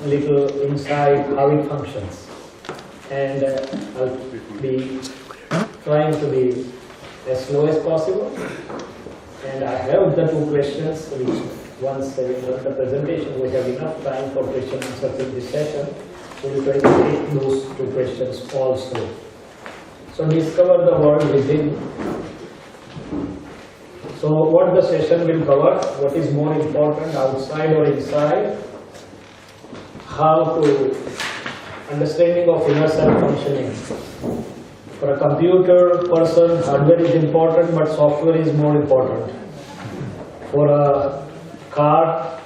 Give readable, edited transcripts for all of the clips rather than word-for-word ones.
little inside how it functions, and I'll be trying to be as slow as possible. And I have the two questions which once we done the presentation we have enough time for question and answers in this session, so we try to take those two questions also. So discover the world within. So what the session will cover, what is more important, outside or inside, how to understanding of inner self functioning. For a computer person, hardware is important, but software is more important. For a car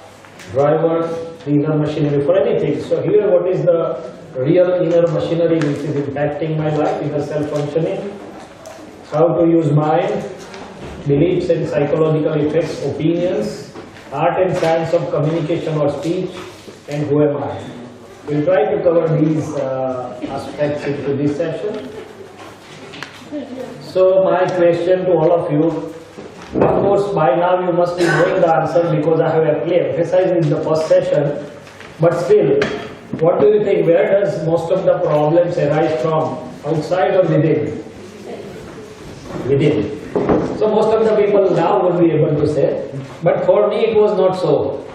driver, the inner machinery, for anything. So here what is the real inner machinery which is impacting my life, inner self functioning, how to use mind, beliefs and psychological effects, opinions, art and science of communication or speech, and who am I. We'll try to cover these aspects into this session. So my question to all of you, of course by now you must be knowing the answer because I have actually emphasized in the first session, but still, what do you think, where does most of the problems arise from, outside or within? Within. So most of the people now will be able to say, but for me it was not so.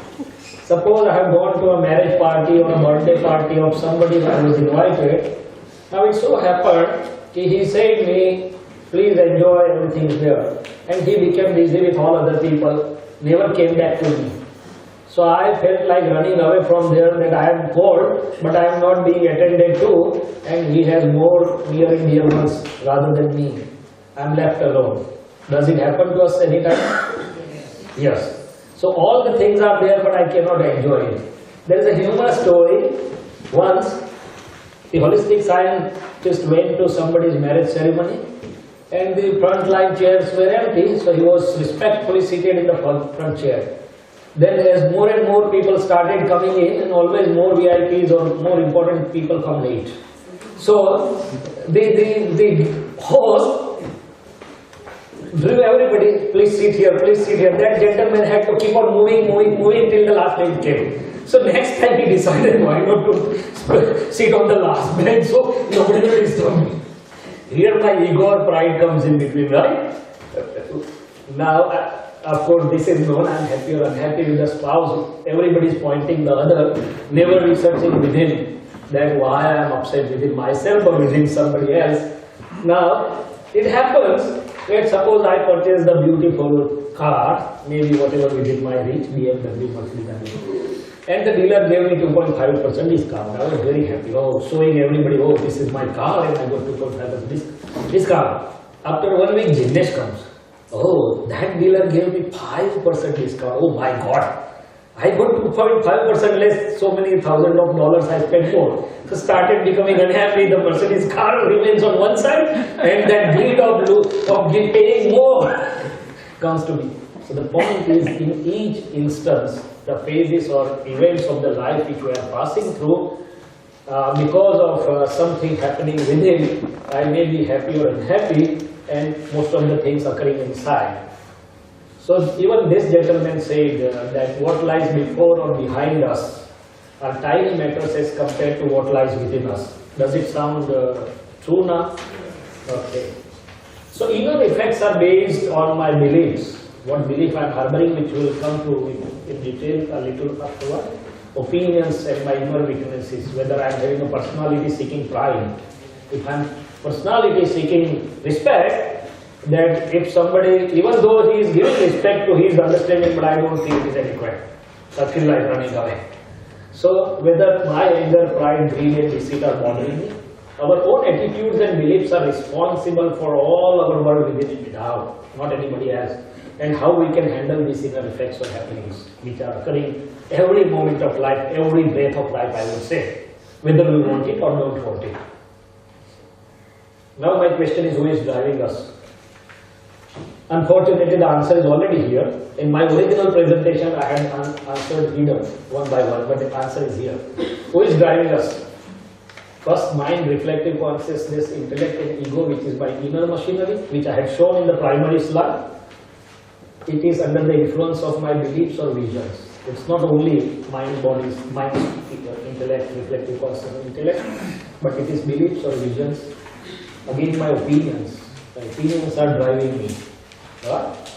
Suppose I have gone to a marriage party or a birthday party of somebody I was invited. Now it so happened, he said me, please enjoy, everything is there. And he became busy with all other people, never came back to me. So I felt like running away from there, that I am called, but I am not being attended to, and he has more near and dear ones rather than me. I am left alone. Does it happen to us anytime? Yes. So all the things are there, but I cannot enjoy it. There is a humorous story. Once, the holistic scientist went to somebody's marriage ceremony, and the front line chairs were empty, so he was respectfully seated in the front chair. Then as more and more people started coming in, and always more VIPs or more important people come late. So the host drew everybody, please sit here, please sit here. That gentleman had to keep on moving till the last bench came. So next time he decided why not to sit on the last bench, so nobody will disturb me. Here my ego or pride comes in between, right? Now, of course, this is known, I am happy or unhappy with the spouse. Everybody is pointing the other, never researching within that why I am upset within myself or within somebody else. Now, it happens. Let's suppose I purchased the beautiful car, maybe whatever within my reach, BMW, Mercedes, and the dealer gave me 2.5% discount. I was very happy, showing everybody, this is my car and I got 2.5% discount. After 1 week, Jinesh comes. That dealer gave me 5% discount. Oh my God. I got 2.5% less, so many thousands of dollars I spent more. So started becoming unhappy, the Mercedes car remains on one side and that greed of paying more comes to me. So the point is, in each instance, the phases or events of the life which we are passing through, because of something happening within, I may be happy or unhappy, and most of the things occurring inside. So even this gentleman said that what lies before or behind us are tiny matters as compared to what lies within us. Does it sound true now? Okay. So inner effects are based on my beliefs. What belief I am harboring, which will come to in detail a little afterward. Opinions and my inner weaknesses, whether I am having a personality seeking pride. If I am personality seeking respect, that if somebody, even though he is giving respect to his understanding, but I don't think it is adequate, I feel like running away. So whether my anger, pride, greed and deceit are bothering me, our own attitudes and beliefs are responsible for all our world within and without, not anybody else. And how we can handle these inner effects or happenings which are occurring every moment of life, every breath of life, I would say, whether we want it or don't want it. Now my question is, who is driving us? Unfortunately, the answer is already here. In my original presentation, I had answered either one by one, but the answer is here. Who is driving us? First, mind, reflective consciousness, intellect and ego, which is my inner machinery, which I had shown in the primary slide. It is under the influence of my beliefs or visions. It's not only mind, intellect, reflective consciousness, intellect, but it is beliefs or visions. Again, my opinions. My opinions are driving me. What?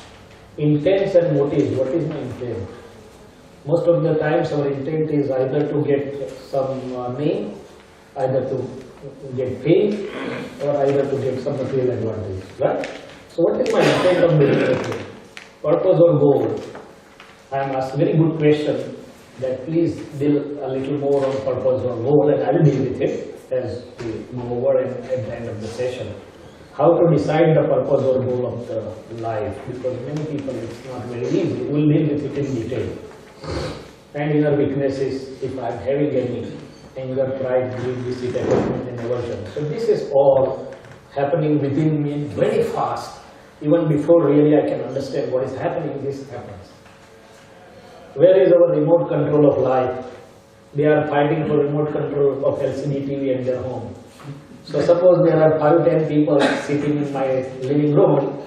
Intents and motives. What is my intent? Most of the times our intent is either to get some name, either to get fame, or either to get some material advantage. Right? So what is my intent of doing it? Purpose or goal? I am asked a very good question that please deal a little more on purpose or goal, and I will deal with it as we move over and at the end of the session. How to decide the purpose or goal of the life, because many people it's not very easy. We will deal with it in detail. And inner weaknesses, if I am having any anger, pride, greed, deceit, attachment and aversion. So this is all happening within me very fast. Even before really I can understand what is happening, this happens. Where is our remote control of life? They are fighting for remote control of LCD TV in their home. So suppose there are 5-10 people sitting in my living room,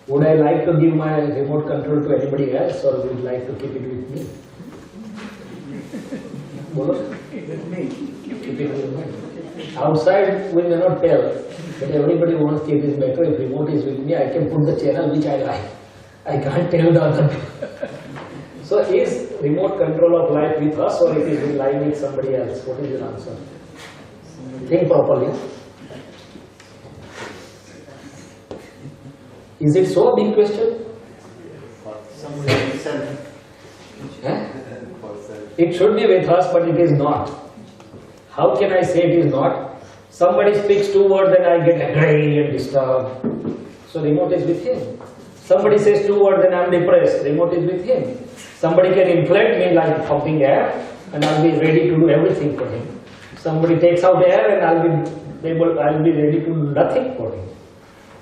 would I like to give my remote control to anybody else, or would like to keep it with me? With me. Keep it with me. Outside we may not tell, but everybody wants to keep this better. If remote is with me, I can put the channel which I like. I can't tell the other people. So is remote control of life with us, or it is lying with somebody else? What is your answer? Think properly. Is it so a big question? It should be with us, but it is not. How can I say it is not? Somebody speaks 2 words and I get angry and disturbed. So remote is with him. Somebody says 2 words and I am depressed. Remote is with him. Somebody can inflate me like pumping air and I'll be ready to do everything for him. Somebody takes out air and I'll be ready to do nothing for him.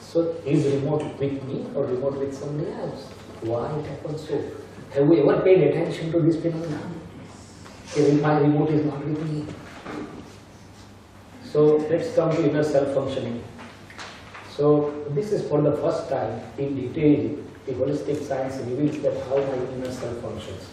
So is remote with me or remote with somebody else? Why it happens so? Have we ever paid attention to this phenomenon? My remote is not with me. So let's come to inner self-functioning. So this is for the first time in detail the holistic science reveals that how my inner self functions.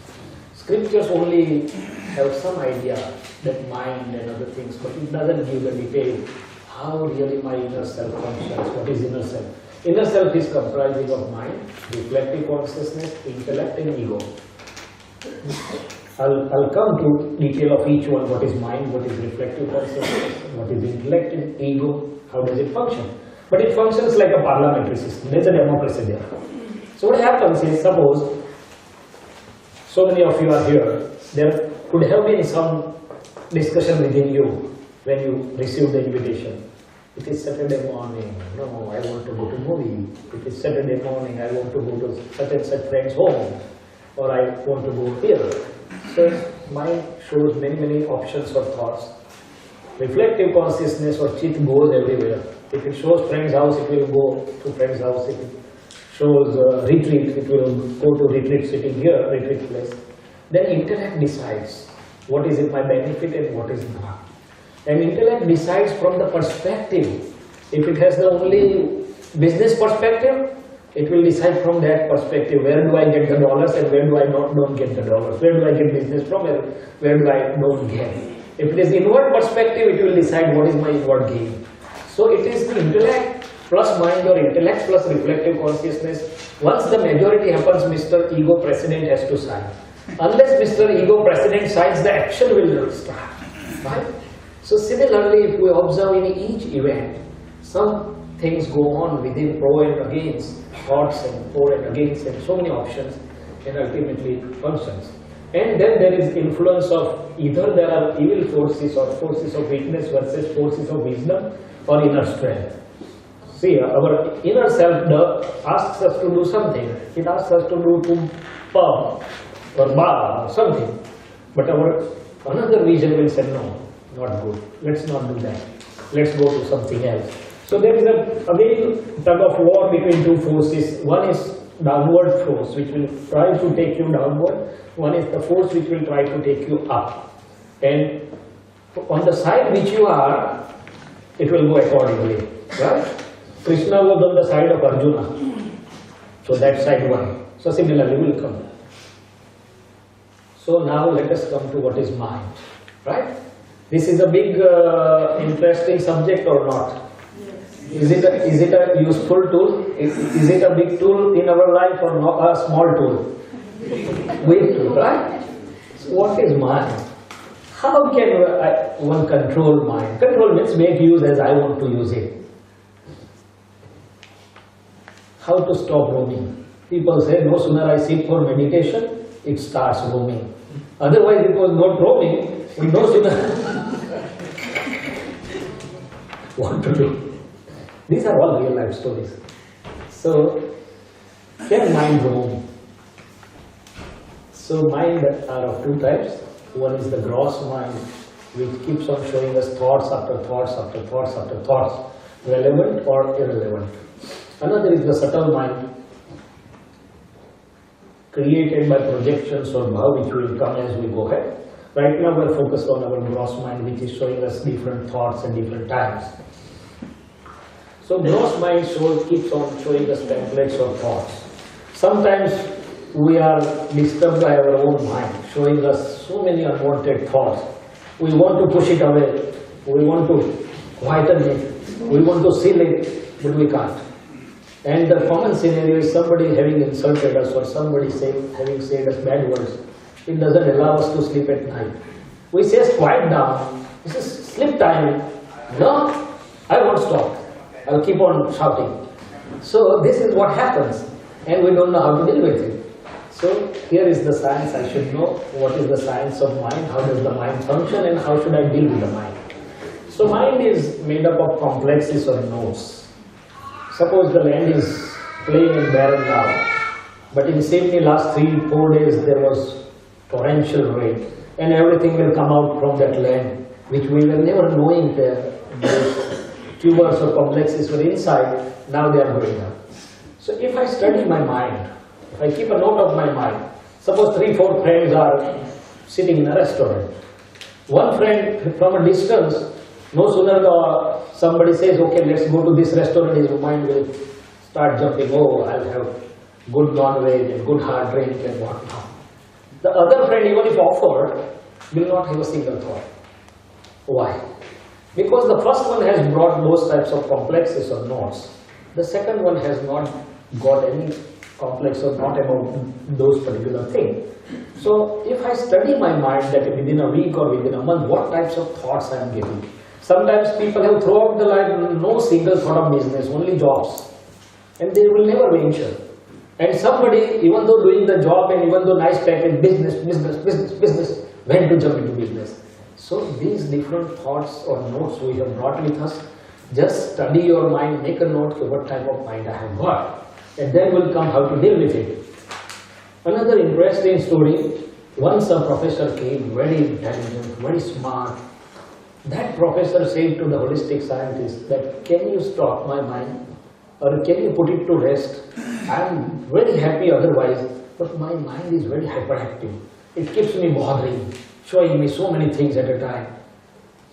Scriptures only have some idea that mind and other things, but it doesn't give the detail how really my inner self functions. What is inner self? Inner self is comprising of mind, reflective consciousness, intellect and ego. I'll come to detail of each one. What is mind, what is reflective consciousness, what is intellect and ego, how does it function? But it functions like a parliamentary system. There's a democracy there. So what happens is, suppose so many of you are here, there could have been some discussion within you when you received the invitation. It is Saturday morning, no, I want to go to movie. It is Saturday morning, I want to go to such and such friend's home, or I want to go here. So mind shows many options or thoughts. Reflective consciousness or chit goes everywhere. If it shows friend's house, it will go to friend's house. If it shows retreat, it will go to retreat sitting here, retreat place. Then intellect decides what is in my benefit and what is not. And intellect decides from the perspective. If it has the only business perspective, it will decide from that perspective, where do I get the dollars and where do I don't get the dollars, where do I get business from and where do I don't get. If it is inward perspective, it will decide what is my inward gain. So it is the intellect plus mind or intellect plus reflective consciousness. Once the majority happens, Mr. Ego President has to sign. Unless Mr. Ego President signs, the action will not start. Right? So similarly, if we observe in each event, some things go on within pro and against, thoughts and for and against, and so many options, and ultimately functions. And then there is influence of either there are evil forces or forces of weakness versus forces of wisdom or inner strength. See, our inner self asks us to do something. It asks us to do to pump or bar or something. But our another vision will say, no, not good. Let's not do that. Let's go to something else. So there is again tug of war between two forces. One is downward force, which will try to take you downward. One is the force which will try to take you up. And on the side which you are, it will go accordingly. Right? Krishna was on the side of Arjuna. So that side won. So similarly will come. So now let us come to what is mind, right? This is a big interesting subject or not? Is it a useful tool? Is it a big tool in our life or not a small tool? Big tool, right? So what is mind? How can one control mind? Control means make use as I want to use it. How to stop roaming? People say no sooner I sit for meditation, it starts roaming. Otherwise it was not roaming, we no sooner what to do. These are all real life stories. So, can mind roam? So mind are of two types. One is the gross mind, which keeps on showing us thoughts after thoughts after thoughts after thoughts, relevant or irrelevant. Another is the subtle mind, created by projections or bhav, which will come as we go ahead. Right now we are focused on our gross mind, which is showing us different thoughts and different times. So gross mind keeps on showing us templates of thoughts. Sometimes we are disturbed by our own mind, showing us so many unwanted thoughts. We want to push it away, we want to quieten it, we want to seal it, but we can't. And the common scenario is somebody having insulted us or somebody having said us bad words. It doesn't allow us to sleep at night. We say, quiet down, this is sleep time. No, I won't stop. I'll keep on shouting. So this is what happens and we don't know how to deal with it. So here is the science. I should know what is the science of mind, how does the mind function and how should I deal with the mind. So mind is made up of complexes or nodes. Suppose the land is plain and barren now, but in Sydney last 3-4 days there was torrential rain and everything will come out from that land which we were never knowing there. Those tubers or complexes were inside, now they are going out. So if I study my mind, if I keep a note of my mind, suppose 3-4 friends are sitting in a restaurant. One friend from a distance, no sooner somebody says, okay, let's go to this restaurant, his mind will start jumping, oh, I'll have good non-veg and good hard drink and whatnot. The other friend, even if offered, will not have a single thought. Why? Because the first one has brought those types of complexes or nodes. The second one has not got any complex or not about those particular things. So if I study my mind that within a week or within a month, what types of thoughts I am getting. Sometimes people have throughout the life no single thought of business, only jobs. And they will never venture. And somebody, even though doing the job and even though nice package, business, when to jump into business. So these different thoughts or notes we have brought with us, just study your mind, make a note of what type of mind I have got. And then will come how to deal with it. Another interesting story, once a professor came, very intelligent, very smart. That professor said to the holistic scientist that, can you stop my mind? Or can you put it to rest? I am very happy otherwise, but my mind is very hyperactive. It keeps me bothering, showing me so many things at a time.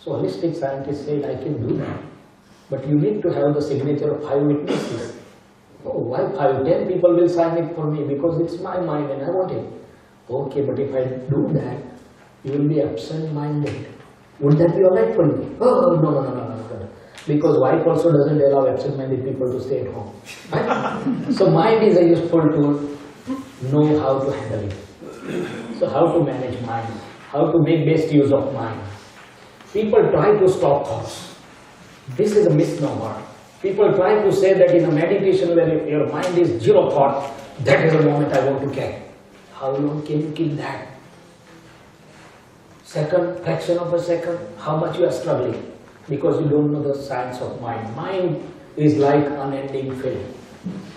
So holistic scientist said, I can do that. But you need to have the signature of 5 witnesses. Oh, why 5? 10 people will sign it for me because it's my mind and I want it. Okay, but if I do that, you will be absent-minded. Would that be alright for you? Oh, no. Because wife also doesn't allow absent-minded people to stay at home. Right? So mind is a useful tool. Know how to handle it. So how to manage mind? How to make best use of mind? People try to stop thoughts. This is a misnomer. People try to say that in a meditation where your mind is zero thought, that is the moment I want to get. How long can you keep that? Second, fraction of a second, how much you are struggling because you don't know the science of mind. Mind is like unending film.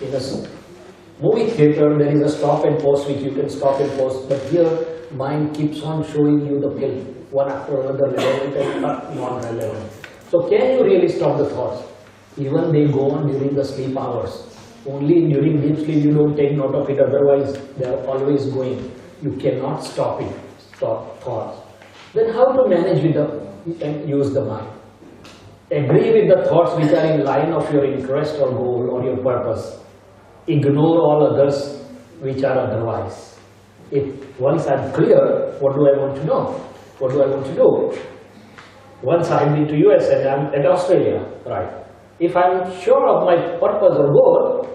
In a movie theater, there is a stop and pause which you can stop and pause, but here mind keeps on showing you the film, one after another, relevant and non-relevant. So can you really stop the thoughts? Even they go on during the sleep hours. Only during deep sleep you don't take note of it, otherwise they are always going. You cannot stop it, stop thoughts. Then how to manage with and use the mind? Agree with the thoughts which are in line of your interest or goal or your purpose. Ignore all others which are otherwise. If once I'm clear, what do I want to know? What do I want to do? Once I've been to US and I'm at Australia, right? If I'm sure of my purpose or goal,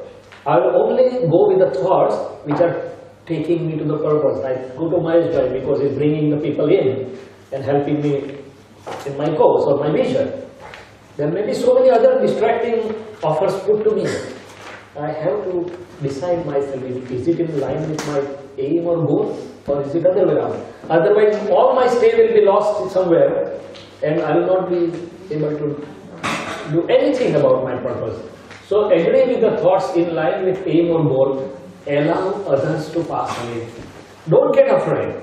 I will only go with the thoughts which are taking me to the purpose. I go to Mahesh Bhai because he's bringing the people in and helping me in my cause or my vision. There may be so many other distracting offers put to me. I have to decide myself, is it in line with my aim or goal, or is it other way around? Otherwise, all my stay will be lost somewhere and I will not be able to do anything about my purpose. So agree with the thoughts in line with aim or goal, allow others to pass away. Don't get afraid.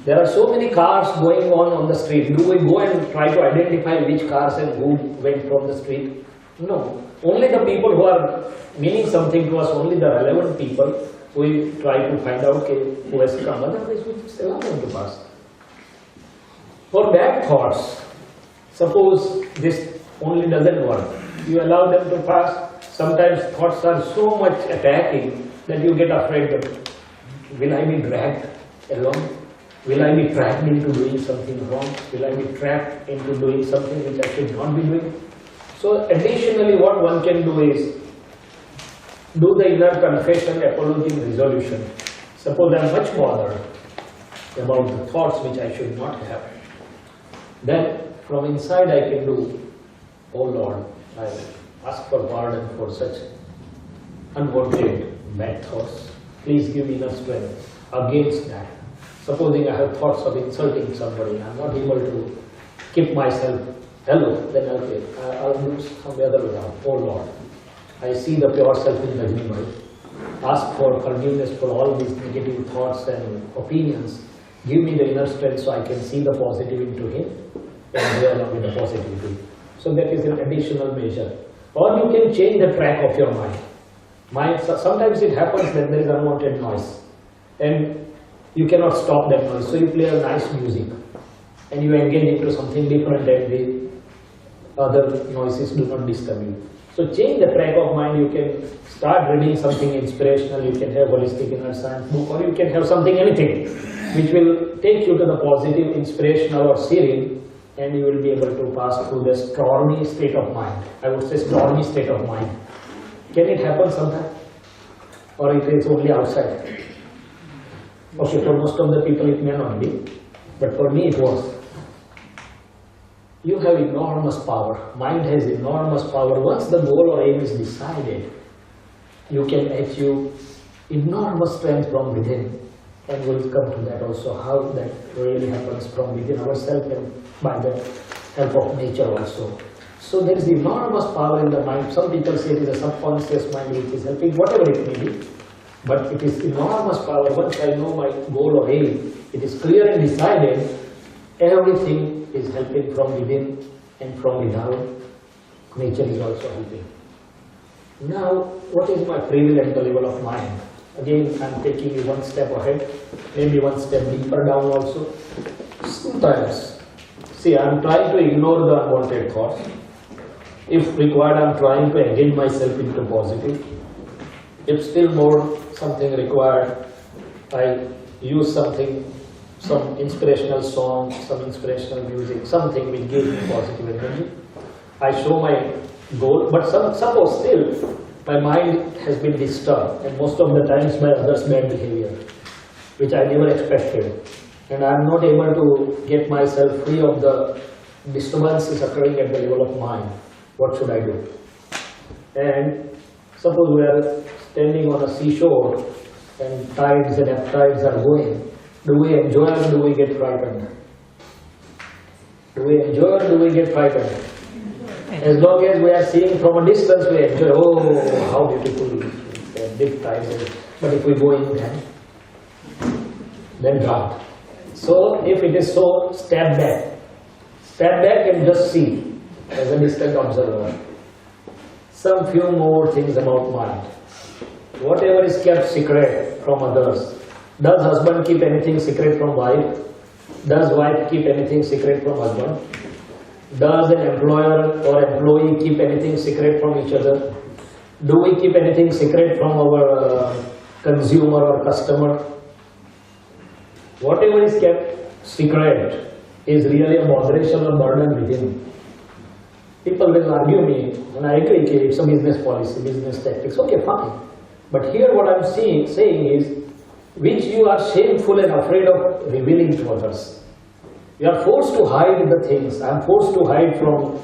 There are so many cars going on the street. Do we go and try to identify which cars and who went from the street? No. Only the people who are meaning something to us, only the relevant people, we try to find out who has come. Otherwise, we just allow them to pass. For bad thoughts, suppose this only doesn't work. You allow them to pass. Sometimes thoughts are so much attacking that you get afraid that will I be dragged along? Will I be trapped into doing something wrong? Will I be trapped into doing something which I should not be doing? So additionally, what one can do is do the inner confession, apology, resolution. Suppose I am much bothered about the thoughts which I should not have. Then from inside I can do, oh Lord, I ask for pardon for such unwanted bad thoughts. Please give me enough strength against that. Supposing I have thoughts of insulting somebody, I am not able to keep myself hello, then I'll do some other way around. Oh Lord, I see the pure self in Rajni. Ask for forgiveness for all these negative thoughts and opinions. Give me the inner strength so I can see the positive into him and go along with the positivity. So that is an additional measure. Or you can change the track of your mind. Sometimes it happens that there is unwanted noise and you cannot stop that noise. So you play a nice music and you engage into something different and the other noises do not disturb you. So change the track of mind. You can start reading something inspirational. You can have holistic inner science book, or you can have something, anything, which will take you to the positive, inspirational or serene, and you will be able to pass through the stormy state of mind. I would say stormy state of mind. Can it happen sometime? Or it is only outside? Okay, for most of the people it may not be, but for me it was. You have enormous power. Mind has enormous power. Once the goal or aim is decided, you can achieve enormous strength from within. And we'll come to that also, how that really happens from within ourselves and by the help of nature also. So there is enormous power in the mind. Some people say it is a subconscious mind which is helping, whatever it may be. But it is enormous power. Once I know my goal or aim, it is clear and decided, everything is helping from within and from without. Nature is also helping. Now, what is my free will at the level of mind? Again, I am taking you one step ahead, maybe one step deeper down also. Sometimes, see, I am trying to ignore the unwanted thoughts. If required, I am trying to engage myself into positive. If still more something required, I use something, some inspirational song, some inspirational music, something which gives me positive energy. I show my goal, but suppose still my mind has been disturbed, and most of the times by others' bad behavior, which I never expected, and I am not able to get myself free of the disturbances occurring at the level of mind. What should I do? And suppose we are standing on a seashore and tides and ebb tides are going. Do we enjoy or do we get frightened? Do we enjoy or do we get frightened? As long as we are seeing from a distance, we enjoy. Oh, how beautiful, big tides. But if we go in then drown. So if it is so, step back. Step back and just see as a distant observer. Some few more things about mind. Whatever is kept secret from others. Does husband keep anything secret from wife? Does wife keep anything secret from husband? Does an employer or employee keep anything secret from each other? Do we keep anything secret from our consumer or customer? Whatever is kept secret is really a moderation or burden within. People will argue me, and I agree, okay, it's a business policy, business tactics, okay, fine. But here what I'm saying is, which you are shameful and afraid of revealing to others. You are forced to hide the things. I'm forced to hide from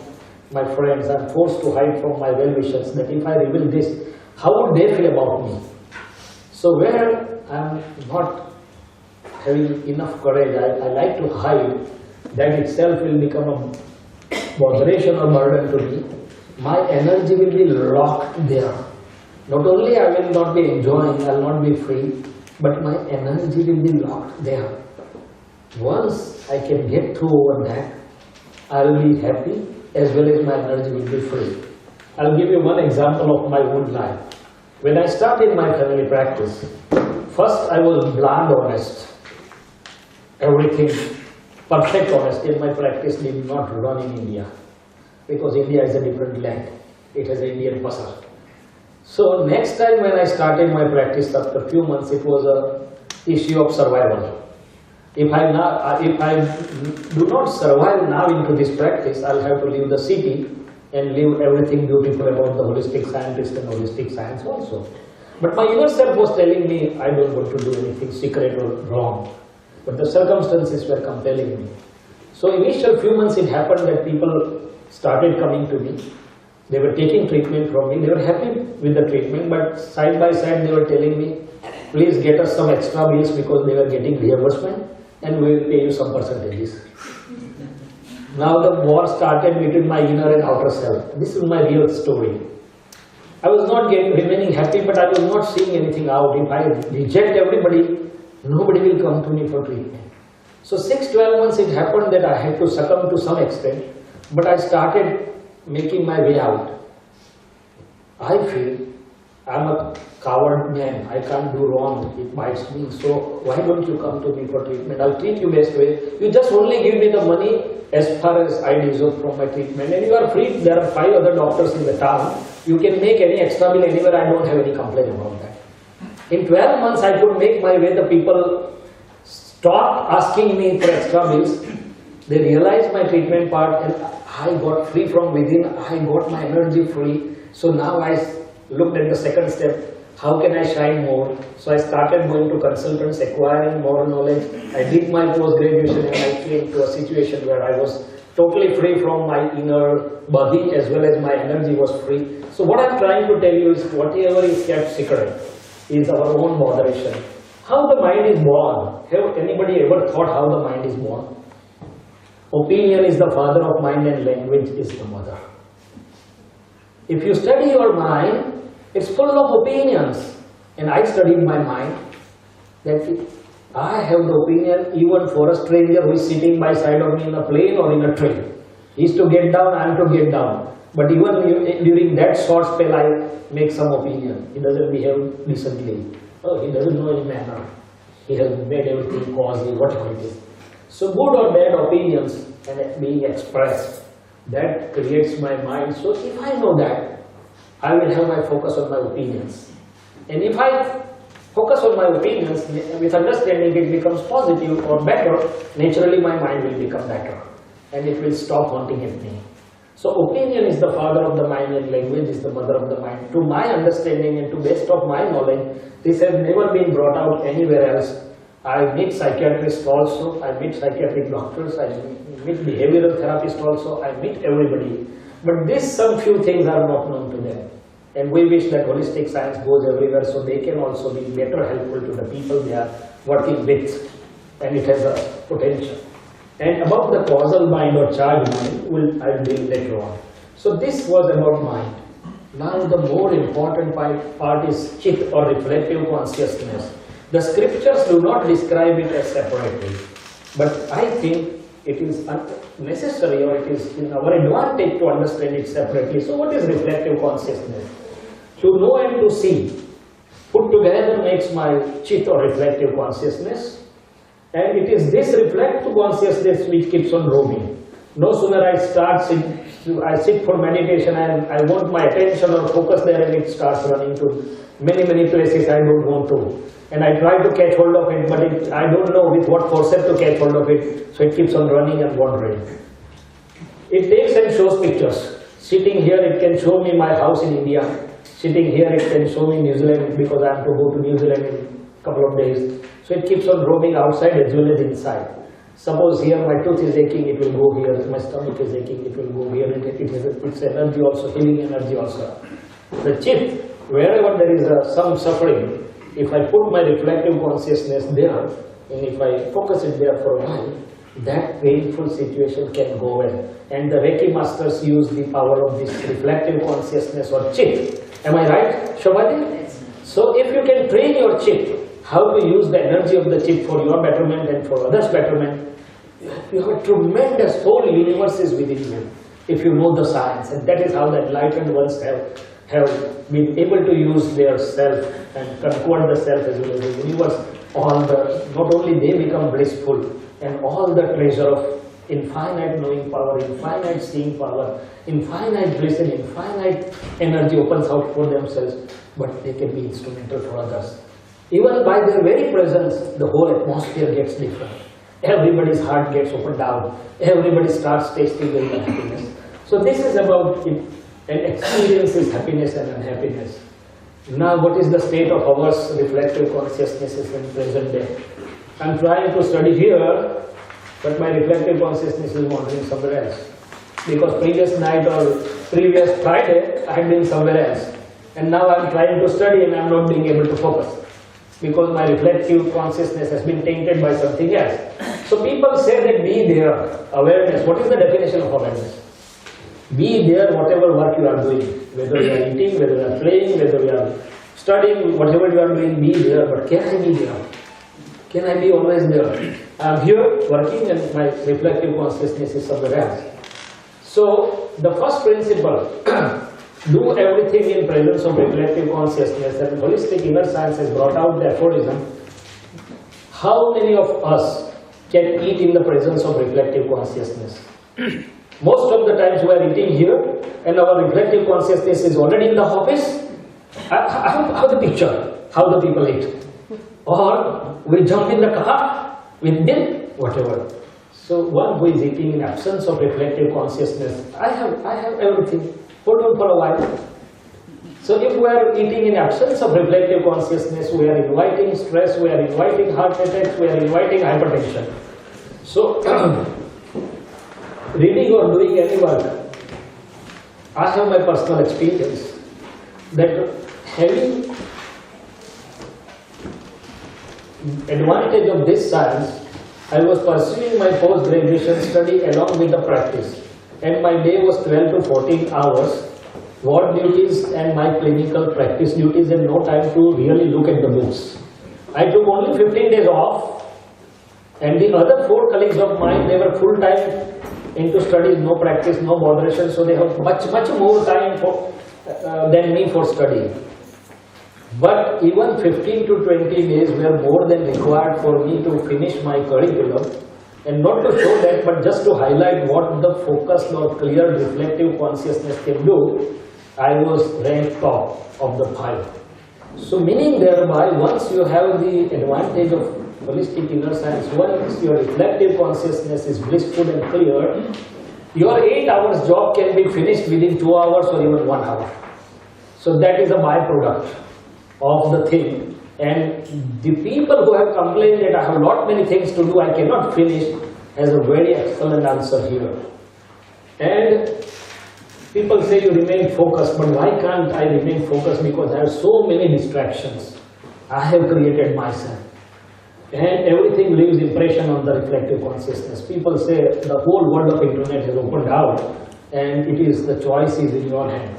my friends. I'm forced to hide from my well-wishers that if I reveal this, how would they feel about me? So where I'm not having enough courage, I like to hide, that itself will become a botheration or burden to me. My energy will be locked there. Not only I will not be enjoying, I will not be free, but my energy will be locked there. Once I can get through over that, I will be happy as well as my energy will be free. I will give you one example of my own life. When I started my family practice, first I was bland honest. Everything perfect honesty in my practice did not run in India, because India is a different land. It has an Indian pasar. So next time when I started my practice, after a few months, it was a issue of survival. If I do not survive now into this practice, I'll have to leave the city and leave everything beautiful about the holistic scientist and holistic science also. But my inner self was telling me, I don't want to do anything secret or wrong. But the circumstances were compelling me. So initial few months it happened that people started coming to me. They were taking treatment from me. They were happy with the treatment, but side by side they were telling me, please get us some extra bills, because they were getting reimbursement and we will pay you some percentages. Now the war started between my inner and outer self. This is my real story. I was not remaining happy, but I was not seeing anything out. If I reject everybody, nobody will come to me for treatment. So 6-12 months it happened that I had to succumb to some extent, but I started making my way out. I feel I'm a coward man, I can't do wrong, it bites me, so why don't you come to me for treatment? I'll treat you best way. You just only give me the money as far as I deserve from my treatment, and you are free. There are 5 other doctors in the town. You can make any extra bill anywhere, I don't have any complaint about that. In 12 months I could make my way. The people stopped asking me for extra bills. They realized my treatment part, and I got free from within. I got my energy free. So now I looked at the second step. How can I shine more? So I started going to consultants, acquiring more knowledge. I did my post-graduation and I came to a situation where I was totally free from my inner body as well as my energy was free. So what I'm trying to tell you is, whatever is kept secret is our own moderation. How the mind is born. Have anybody ever thought how the mind is born? Opinion is the father of mind and language is the mother. If you study your mind, it's full of opinions. And I studied my mind. That I have the opinion even for a stranger who is sitting by side of me in a plane or in a train. He is to get down, I am to get down. But even during that short spell, I make some opinion. He doesn't behave decently. Oh, he doesn't know any manner. He has made everything costly, whatever it is. So good or bad opinions and being expressed, that creates my mind. So if I know that, I will have my focus on my opinions. And if I focus on my opinions with understanding, it becomes positive or better, naturally my mind will become better and it will stop haunting at me. So opinion is the father of the mind and language is the mother of the mind. To my understanding and to best of my knowledge, this has never been brought out anywhere else. I meet psychiatrists also, I meet psychiatric doctors, I meet behavioral therapists also, I meet everybody. But some few things are not known to them. And we wish that holistic science goes everywhere so they can also be better helpful to the people they are working with. And it has a potential. And about the causal mind or charged mind, I'll deal later on. So this was about mind. Now the more important part is chit or reflective consciousness. The scriptures do not describe it as separately. But I think it is necessary or it is in our advantage to understand it separately. So what is reflective consciousness? To know and to see put together makes my chit or reflective consciousness, and it is this reflective consciousness which keeps on roaming. No sooner I start I sit for meditation and I want my attention or focus there, and it starts running to many places I don't want to. And I try to catch hold of it, but I don't know with what forceps to catch hold of it, so it keeps on running and wandering. It takes and shows pictures. Sitting here, it can show me my house in India. Sitting here, it can show me New Zealand because I have to go to New Zealand in a couple of days. So it keeps on roaming outside as well as inside. Suppose here my tooth is aching, it will go here. My stomach is aching, it will go here. It's energy also, healing energy also. The chip, wherever there is some suffering, if I put my reflective consciousness there, and if I focus it there for a while, that painful situation can go away. And the Reiki masters use the power of this reflective consciousness or chip. Am I right, Shobhati? So if you can train your chip, how to use the energy of the chip for your betterment and for others' betterment, you have a tremendous whole universe is within you, if you know the science. And that is how the enlightened ones have been able to use their self and conquer the self as well as the universe. Not only they become blissful, and all the treasure of infinite knowing power, infinite seeing power, infinite bliss and infinite energy opens out for themselves, but they can be instrumental for others. Even by their very presence, the whole atmosphere gets different. Everybody's heart gets opened out. Everybody starts tasting the happiness. So this is about it, and experiences happiness and unhappiness. Now what is the state of our reflective consciousnesses in present day? I'm trying to study here, but my reflective consciousness is wandering somewhere else. Because previous night or previous Friday, I had been somewhere else. And now I'm trying to study and I'm not being able to focus. Because my reflective consciousness has been tainted by something else. So people say that be there, awareness. What is the definition of awareness? Be there whatever work you are doing. Whether you are eating, whether you are playing, whether you are studying, whatever you are doing, be there. But can I be there? Can I be always there? I am here working and my reflective consciousness is somewhere else. So the first principle, do everything in presence of reflective consciousness, and holistic inner science has brought out the aphorism. How many of us can eat in the presence of reflective consciousness? Most of the times we are eating here and our reflective consciousness is already in the office. How the picture, how the people eat. Or we jump in the car with them, whatever. So one who is eating in absence of reflective consciousness, I have everything. Hold on for a while. So if we are eating in absence of reflective consciousness, we are inviting stress, we are inviting heart attacks, we are inviting hypertension. So reading or doing any work, I have my personal experience that having advantage of this science, I was pursuing my post-graduation study along with the practice, and my day was 12 to 14 hours, ward duties and my clinical practice duties, and no time to really look at the books. I took only 15 days off, and the other 4 colleagues of mine, they were full-time into studies, no practice, no moderation, so they have much more time than me for studying. But even 15 to 20 days were more than required for me to finish my curriculum, and not to show that, but just to highlight what the focused or clear reflective consciousness can do. I was ranked top of the 5. So meaning thereby, once you have the advantage of holistic inner science, once your reflective consciousness is blissful and clear, your 8 hours job can be finished within 2 hours or even 1 hour. So that is a byproduct of the thing. And the people who have complained that I have lot many things to do, I cannot finish, has a very excellent answer here. And people say you remain focused, but why can't I remain focused? Because I have so many distractions I have created myself. And everything leaves impression on the reflective consciousness. People say the whole world of internet has opened out and it is, the choice is in your hand.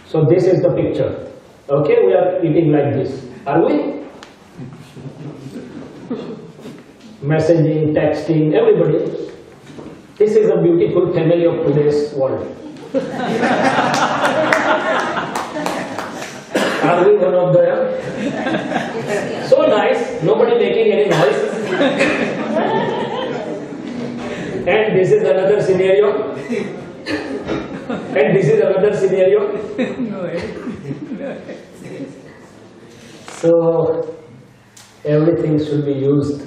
So this is the picture. Okay, we are eating like this. Are we? Messaging, texting, everybody. This is a beautiful family of today's world. Are we one of them? So nice, nobody making any noise. And this is another scenario. And this is another scenario. So everything should be used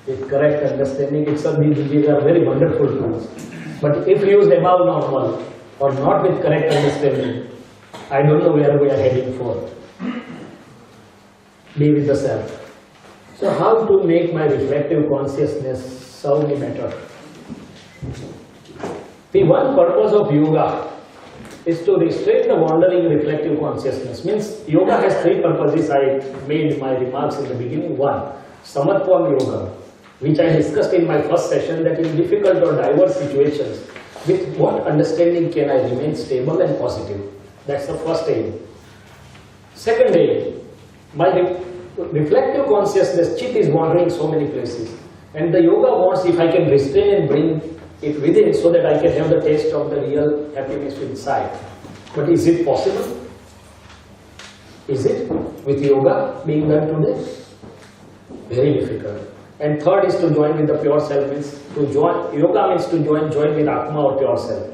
with correct understanding. These are very wonderful tools. But if used above normal or not with correct understanding, I don't know where we are heading for. Be with the self. So how to make my reflective consciousness serve me better? The one purpose of yoga is to restrain the wandering reflective consciousness. Means yoga has three purposes. I made my remarks in the beginning. One, samatvam yoga, which I discussed in my first session, that in difficult or diverse situations, with what understanding can I remain stable and positive? That's the first aim. Second aim, my reflective consciousness, chit is wandering so many places. And the yoga wants if I can restrain and bring it within so that I can have the taste of the real happiness inside. But is it possible? Is it with yoga being done today? Very difficult. And third is to join with the pure self, means to join, yoga means to join with Atma or pure self.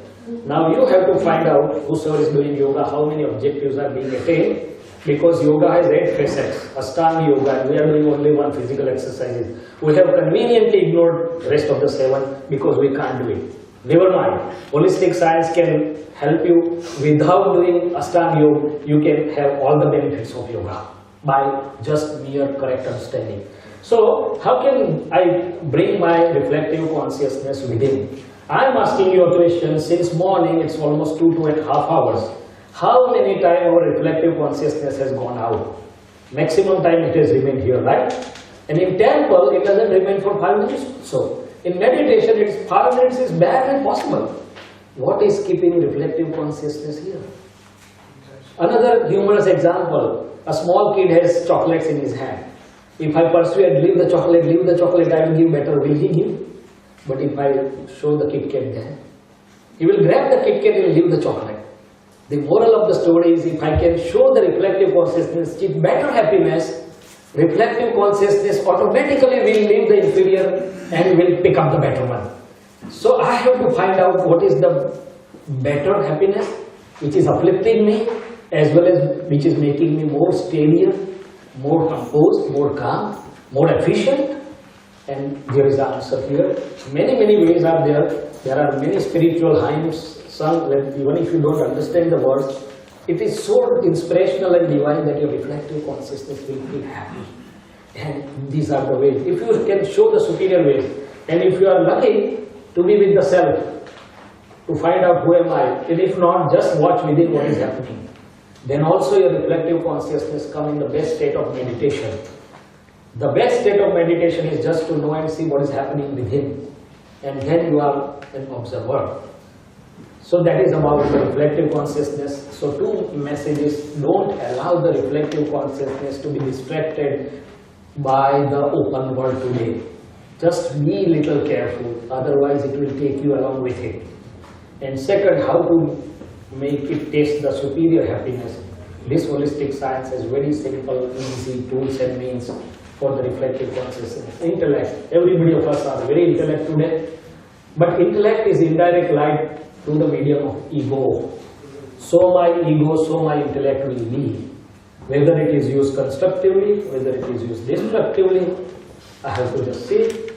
Now you have to find out, whosoever is doing yoga, how many objectives are being attained, because yoga has 8 facets, Ashtanga yoga, and we are doing only one physical exercises. We have conveniently ignored the rest of the 7 because we can't do it. Never mind, holistic science can help you. Without doing Ashtanga yoga, you can have all the benefits of yoga by just mere correct understanding. So, how can I bring my reflective consciousness within? I am asking you a question. Since morning, it's almost 2.5 hours. How many times our reflective consciousness has gone out? Maximum time it has remained here, right? And in temple, it doesn't remain for 5 minutes. So, in meditation, it's 5 minutes is barely possible. What is keeping reflective consciousness here? Another humorous example. A small kid has chocolates in his hand. If I persuade, leave the chocolate, I will give better, will he give? But if I show the Kit Kat then, he will grab the Kit Kat and leave the chocolate. The moral of the story is, if I can show the reflective consciousness with better happiness, reflective consciousness automatically will leave the inferior and will pick up the better one. So I have to find out what is the better happiness, which is uplifting me, as well as which is making me more steadier, more composed, more calm, more efficient. And there is the answer here. Many ways are there. There are many spiritual hymns sung, even if you don't understand the words. It is so inspirational and divine that your reflective consciousness will feel happy. And these are the ways. If you can show the superior ways, and if you are lucky to be with the self, to find out who am I, and if not, just watch within what is happening, then also your reflective consciousness come in the best state of meditation. The best state of meditation is just to know and see what is happening within, and then you are an observer. So that is about the reflective consciousness. So 2 messages: don't allow the reflective consciousness to be distracted by the open world today. Just be little careful, otherwise it will take you along with it. And second, how to make it taste the superior happiness. This holistic science has very simple, easy tools and means for the reflective consciousness. Intellect. Everybody of us are very intellect today. But intellect is indirect light through the medium of ego. So my ego, so my intellect will be. Whether it is used constructively, whether it is used destructively, I have to just see.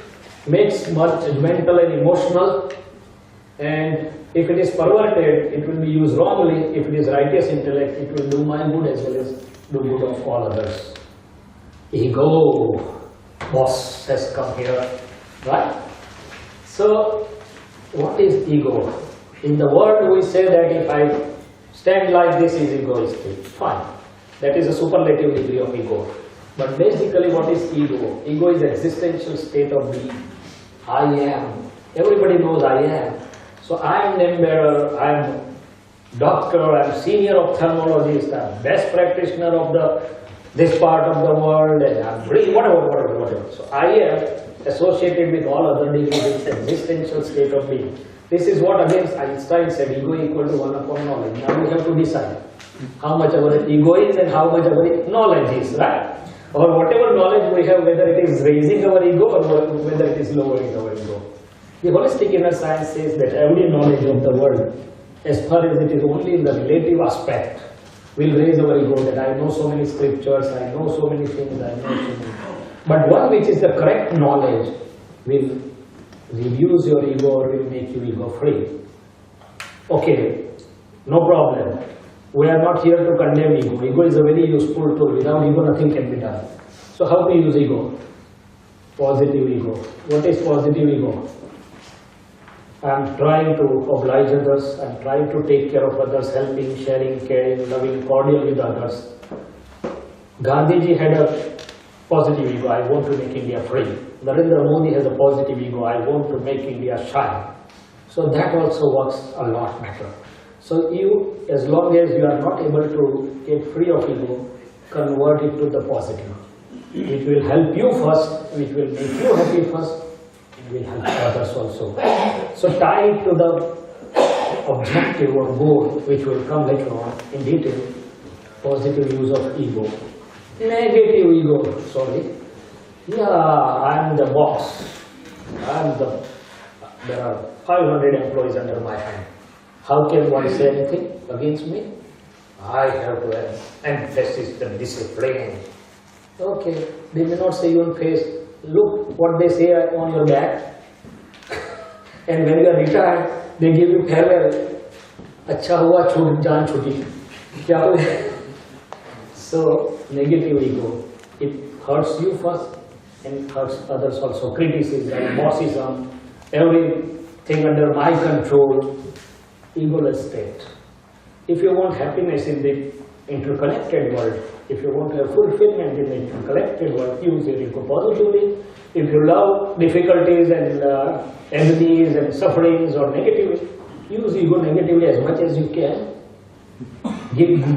Makes much judgmental and emotional. And if it is perverted, it will be used wrongly. If it is righteous intellect, it will do my good as well as do good of all others. Ego, boss has come here, right? So, what is ego? In the world we say that if I stand like this is egoistic. Fine. That is a superlative degree of ego. But basically what is ego? Ego is existential state of being. I am. Everybody knows I am. So I am name bearer, I am doctor, I am senior ophthalmologist, I am best practitioner of this part of the world, and I am really whatever. So I am associated with all other degrees. It's existential state of being. This is what again Einstein said, ego equal to 1 upon knowledge. Now we have to decide how much our ego is and how much our knowledge is, right? Or whatever knowledge we have, whether it is raising our ego or whether it is lowering our ego. The holistic inner science says that every knowledge of the world, as far as it is only in the relative aspect, will raise our ego that I know so many scriptures, I know so many things, I know so many. But one which is the correct knowledge will reduce your ego or will make you ego free. Okay, no problem. We are not here to condemn ego. Ego is a very useful tool. Without ego, nothing can be done. So how to use ego? Positive ego. What is positive ego? I am trying to oblige others. I am trying to take care of others, helping, sharing, caring, loving, cordial with others. Gandhiji had a positive ego. I want to make India free. Narendra Modi has a positive ego. I want to make India shine. So that also works a lot better. So you, as long as you are not able to get free of ego, convert it to the positive. It will help you first, which will make you happy first, and will help others also. So tie it to the objective or goal, which will come later on in detail. Positive use of ego. Negative ego, sorry. Yeah, I am the boss. There are 500 employees under my hand. How can one say anything against me? I have to emphasize the discipline. Okay, they may not say you on face. Look what they say on your back. And when you are retired, they give you farewell. अच्छा हुआ जान छूटी. क्या हुआ? So negative ego, it hurts you first and hurts others also. Criticism, bossism, everything under my control, egoless state. If you want happiness in the interconnected world, if you want to have fulfillment in the interconnected world, use your ego positively. If you love difficulties and enemies and sufferings or negativity, use ego negatively as much as you can.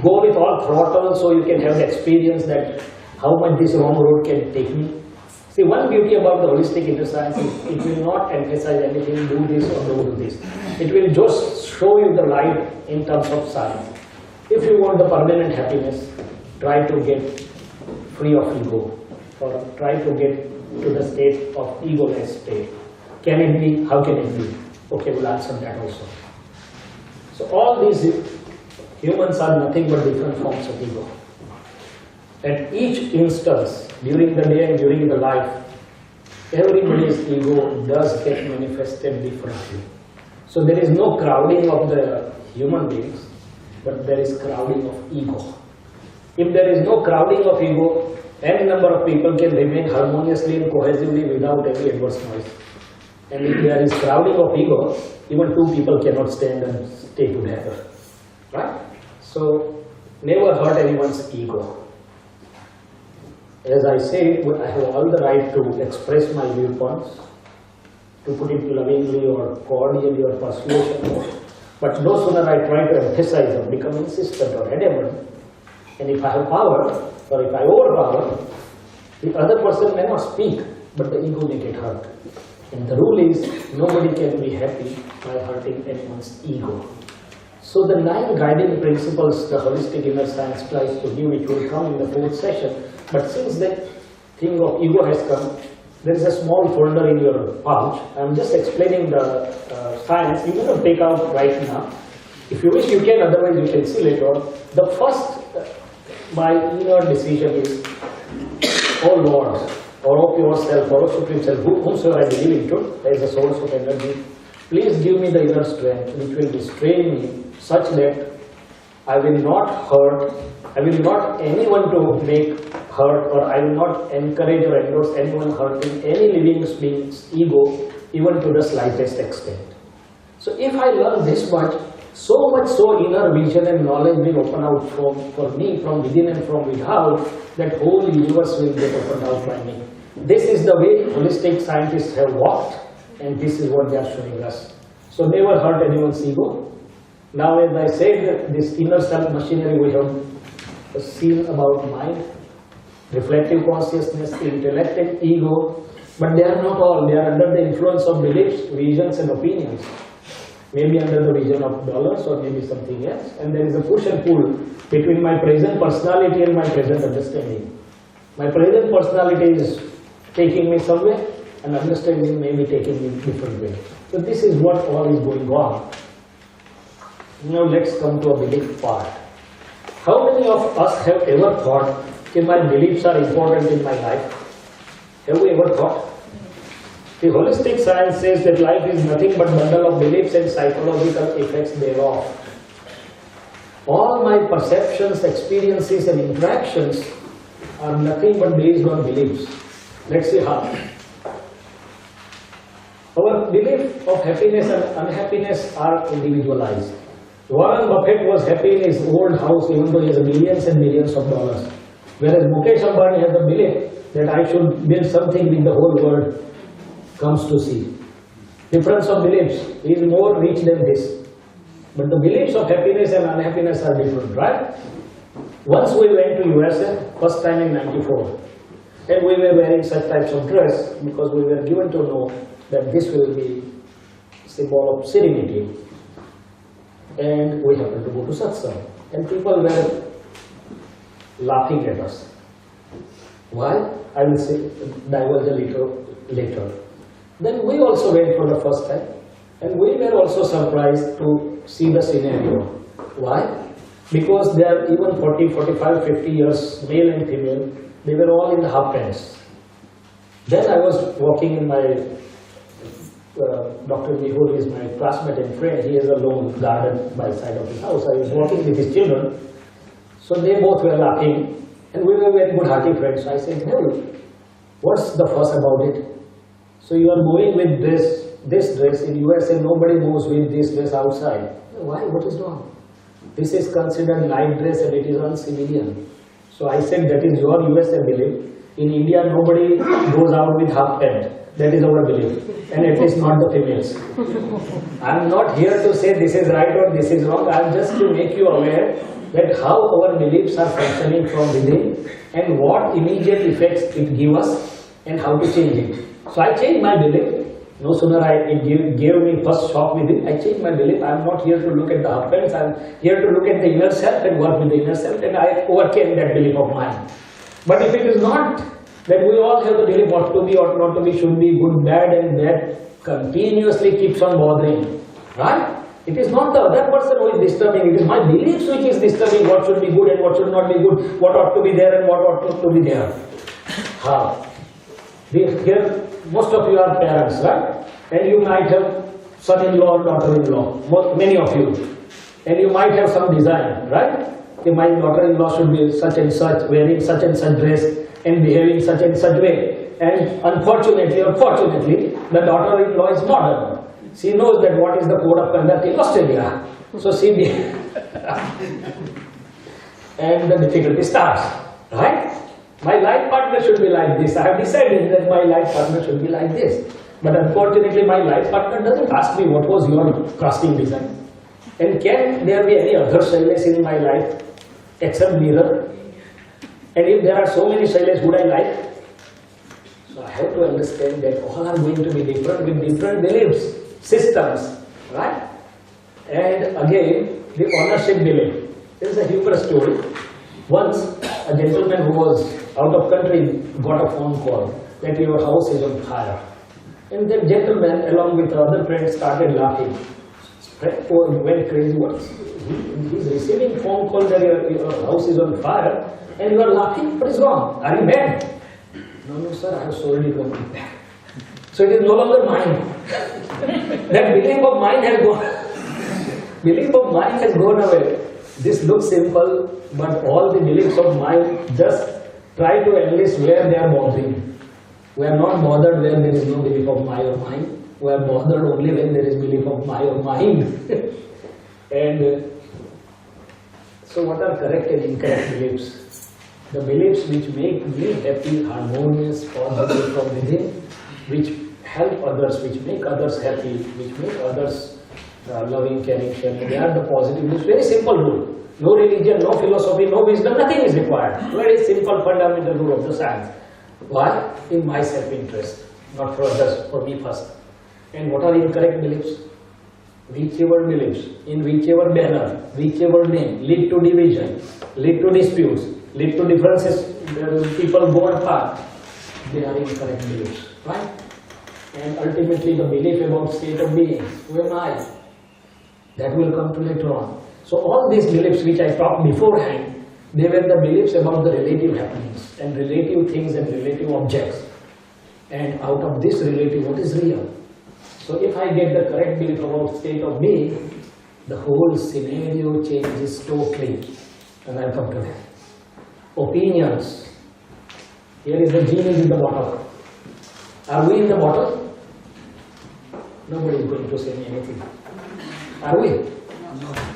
Go with all throttle so you can have the experience that how much this wrong road can take me. See, one beauty about the holistic inner science is it will not emphasize anything, do this or don't do this. It will just show you the light in terms of science. If you want the permanent happiness, try to get free of ego, or try to get to the state of egoless state. Can it be? How can it be? Okay, we'll answer that also. So all these humans are nothing but different forms of ego. At each instance, during the day and during the life, everybody's ego does get manifested differently. So there is no crowding of the human beings, but there is crowding of ego. If there is no crowding of ego, any number of people can remain harmoniously and cohesively without any adverse noise. And if there is crowding of ego, even two people cannot stand and stay together. Right? So, never hurt anyone's ego. As I said, I have all the right to express my viewpoints, to put it lovingly or cordially or persuasion. But no sooner I try to emphasize or become insistent or adamant, and if I have power, or if I overpower, the other person may not speak, but the ego may get hurt. And the rule is, nobody can be happy by hurting anyone's ego. So the 9 guiding principles the holistic inner science tries to give, which will come in the 4th session. But since the thing of ego has come, there is a small folder in your pouch. I am just explaining the science. You cannot take out right now. If you wish, you can. Otherwise, you can see later on. The first, my inner decision is, O Lord, or of yourself, or of Supreme Self, whomsoever I believe into, there is a source of energy. Please give me the inner strength which will restrain me such that I will not hurt, I will not anyone to make hurt, or I will not encourage or endorse anyone hurting any living being's ego, even to the slightest extent. So if I learn this much so inner vision and knowledge will open out for me from within and from without, that whole universe will get opened out by me. This is the way holistic scientists have walked, and this is what they are showing us. So never hurt anyone's ego. Now, as I said, that this inner self machinery we have seen about mind, reflective consciousness, intellect and ego, but they are not all. They are under the influence of beliefs, visions and opinions. Maybe under the vision of dollars or maybe something else. And there is a push and pull between my present personality and my present understanding. My present personality is taking me somewhere, and understanding may be taking me different way. So this is what all is going on. Now let's come to a belief part. How many of us have ever thought that my beliefs are important in my life? Have we ever thought? The holistic science says that life is nothing but bundle of beliefs and psychological effects thereof. All my perceptions, experiences and interactions are nothing but based on beliefs. Let's see how. Our belief of happiness and unhappiness are individualized. Warren Buffett was happy in his old house even though he has millions and millions of dollars. Whereas Mukesh Ambani has the belief that I should build something which the whole world comes to see. Difference of beliefs. He is more rich than this. But the beliefs of happiness and unhappiness are different, right? Once we went to USA, first time in '94, and we were wearing such types of dress because we were given to know that this will be symbol of serenity. And we happened to go to satsang, and people were laughing at us. Why? I will say, divulge a little later. Then we also went for the first time, and we were also surprised to see the scenario. Why? Because they are even 40, 45, 50 years, male and female, they were all in half pants. Then I was walking in my, Dr. Mehul is my classmate and friend, he has a long garden by the side of his house. I was walking with his children, so they both were laughing, and we were very good hearty friends. So I said, hey, what's the fuss about it? So you are moving with this dress in US and nobody moves with this dress outside. Why? What is wrong? This is considered night dress and it is uncivilian. So I said that is your USA belief. In India nobody goes out with half pant. That is our belief. And at least not the females. I am not here to say this is right or this is wrong. I am just to make you aware that how our beliefs are functioning from within and what immediate effects it gives us and how to change it. So I changed my belief. No sooner it gave me first shock with it, I changed my belief. I am not here to look at the half pants. I am here to look at the inner self and work with the inner self, and I overcame that belief of mine. But if it is not that we all have the belief what to be, what not to be, should be, good, bad, and that continuously keeps on bothering, right? It is not the other person who is disturbing, it is my beliefs which is disturbing what should be good and what should not be good, what ought to be there and what ought not to be there. How? Here, most of you are parents, right? And you might have son-in-law or daughter-in-law, many of you. And you might have some design, right? My daughter-in-law should be such and such, wearing such and such dress, and behaving such and such way. And unfortunately or fortunately, the daughter-in-law is modern. She knows that what is the code of conduct in Australia. So she and the difficulty starts, right? My life partner should be like this. I have decided that my life partner should be like this. But unfortunately, my life partner doesn't ask me what was your casting design. And can there be any other Shailesh in my life except mirror? And if there are so many Shailesh, would I like? So I have to understand that all are going to be different with different beliefs, systems, right? And again, the ownership belief. There is a humorous story. Once, a gentleman who was out of country got a phone call that your house is on fire. And that gentleman, along with other friends, started laughing. Went crazy. He's receiving phone call that your house is on fire, and you are laughing. What is wrong? Are you mad? No, sir, I have sold it completely. So it is no longer mine. That belief of mine has gone. Belief of mine has gone away. This looks simple, but all the beliefs of mine just try to enlist where they are bothering. We are not bothered when there is no belief of my or mine. We are bothered only when there is belief of my or mind. And so what are correct and incorrect beliefs? The beliefs which make me happy, harmonious, positive from within, which help others, which make others happy, which make others loving, caring, sharing. They are the positive beliefs. Very simple rule. No religion, no philosophy, no wisdom, nothing is required. Very simple fundamental rule of the science. Why? In my self-interest, not for others, for me first. And what are incorrect beliefs? Whichever beliefs, in whichever manner, whichever name, lead to division, lead to disputes, lead to differences, people go apart. They are incorrect beliefs, right? And ultimately the belief about state of being, who am I? That will come to later on. So all these beliefs which I talked beforehand, they were the beliefs about the relative happenings and relative things and relative objects. And out of this relative, what is real? So if I get the correct belief about state of being, the whole scenario changes totally. And I'll come to that. Opinions. Here is the genie in the bottle. Are we in the bottle? Nobody is going to say me anything. Are we?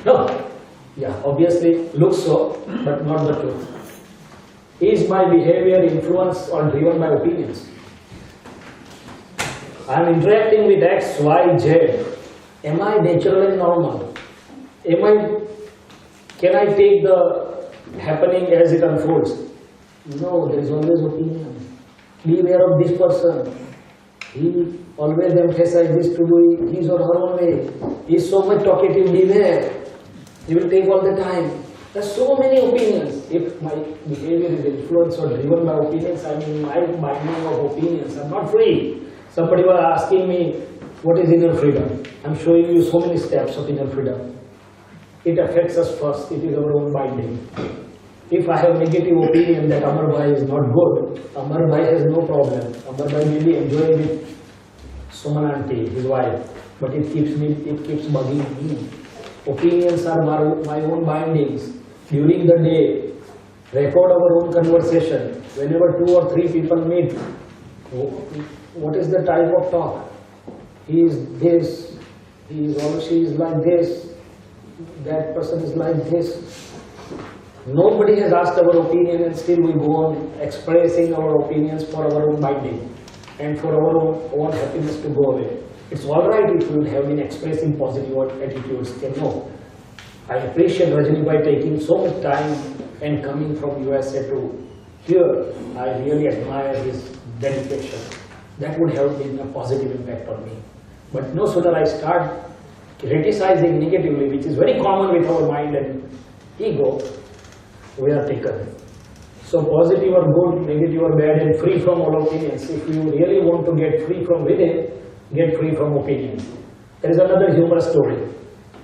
No. Yeah, obviously looks so, but not the truth. Is my behavior influenced or driven by opinions? I am interacting with X, Y, Z. Am I natural and normal? Can I take the happening as it unfolds? No, there is always opinion. Beware of this person. He always emphasizes to do his or her own way. He is so much talkative, beware. He will take all the time. There are so many opinions. If my behavior is influenced or driven by opinions, I mean my binding of opinions. I am not free. Somebody was asking me, what is inner freedom? I am showing you so many steps of inner freedom. It affects us first. It is our own binding. If I have negative opinion that Amar Bhai is not good, Amar Bhai has no problem. Amar Bhai may be enjoying with Suman auntie, his wife, but it keeps bugging me. Opinions are my own bindings. During the day, record our own conversation. Whenever 2 or 3 people meet, what is the type of talk? He is this, he is or she is like this, that person is like this. Nobody has asked our opinion and still we go on expressing our opinions for our own binding and for our own happiness to go away. It's alright if you would have been expressing positive attitudes. No. I appreciate Rajani by taking so much time and coming from USA to here. I really admire his dedication. That would have been a positive impact on me. But no sooner I start criticizing negatively, which is very common with our mind and ego, we are taken. So positive or good, negative or bad, and free from all opinions. If you really want to get free from within, get free from opinions. There is another humorous story.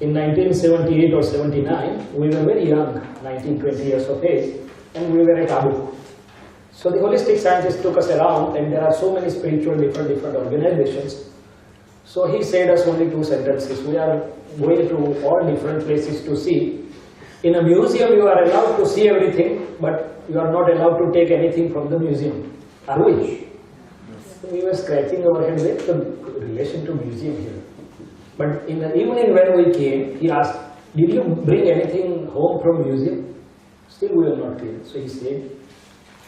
In 1978 or 79, we were very young, 19, 20 years of age, and we were at Abu. So the holistic scientist took us around, and there are so many spiritual different organizations. So he said us only 2 sentences. We are going to all different places to see. In a museum, you are allowed to see everything, but you are not allowed to take anything from the museum. Are we? So we were scratching our head with the relation to museum here. But in the evening when we came, he asked, did you bring anything home from museum? Still we were not clear. So he said,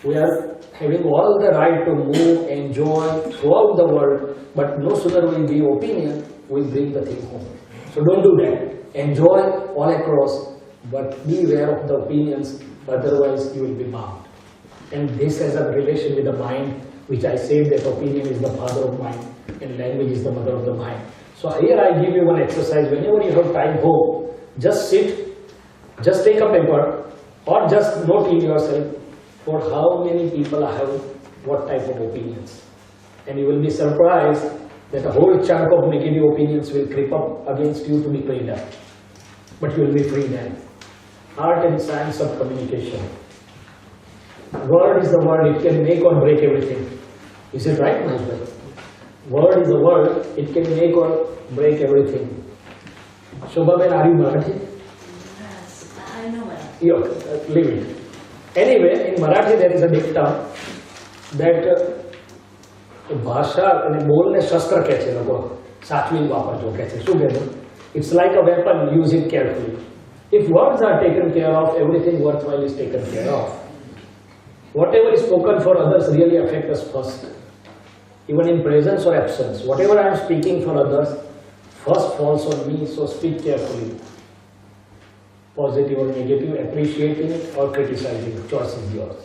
we are having all the right to move, enjoy throughout the world, but no sooner we give opinion, we bring the thing home. So don't do that. Enjoy all across, but be aware of the opinions, otherwise you will be bound. And this has a relation with the mind, which I said that opinion is the father of mind and language is the mother of the mind. So here I give you one exercise. Whenever you have time home, just sit, just take a paper or just note in yourself for how many people have what type of opinions. And you will be surprised that a whole chunk of negative opinions will creep up against you to be cleaned up. But you will be free then. Art and science of communication. Word is the word, it can make or break everything. Is it right, my friend? Word is a word, it can make or break everything. Shobha Ben, are you Marathi? Yes, I know Marathi. Yeah, leave it. Anyway, in Marathi there is a dictum that ભાષા અને બોલને શસ્ત્ર કહે છે લોકો સાચવીને વાપરજો કહે છે શું કહે છે It's like a weapon, use it carefully. If words are taken care of, everything worthwhile is taken care of. Whatever is spoken for others really affects us first. Even in presence or absence, whatever I am speaking for others, first falls on me, so speak carefully. Positive or negative, appreciating or criticizing, choice is yours.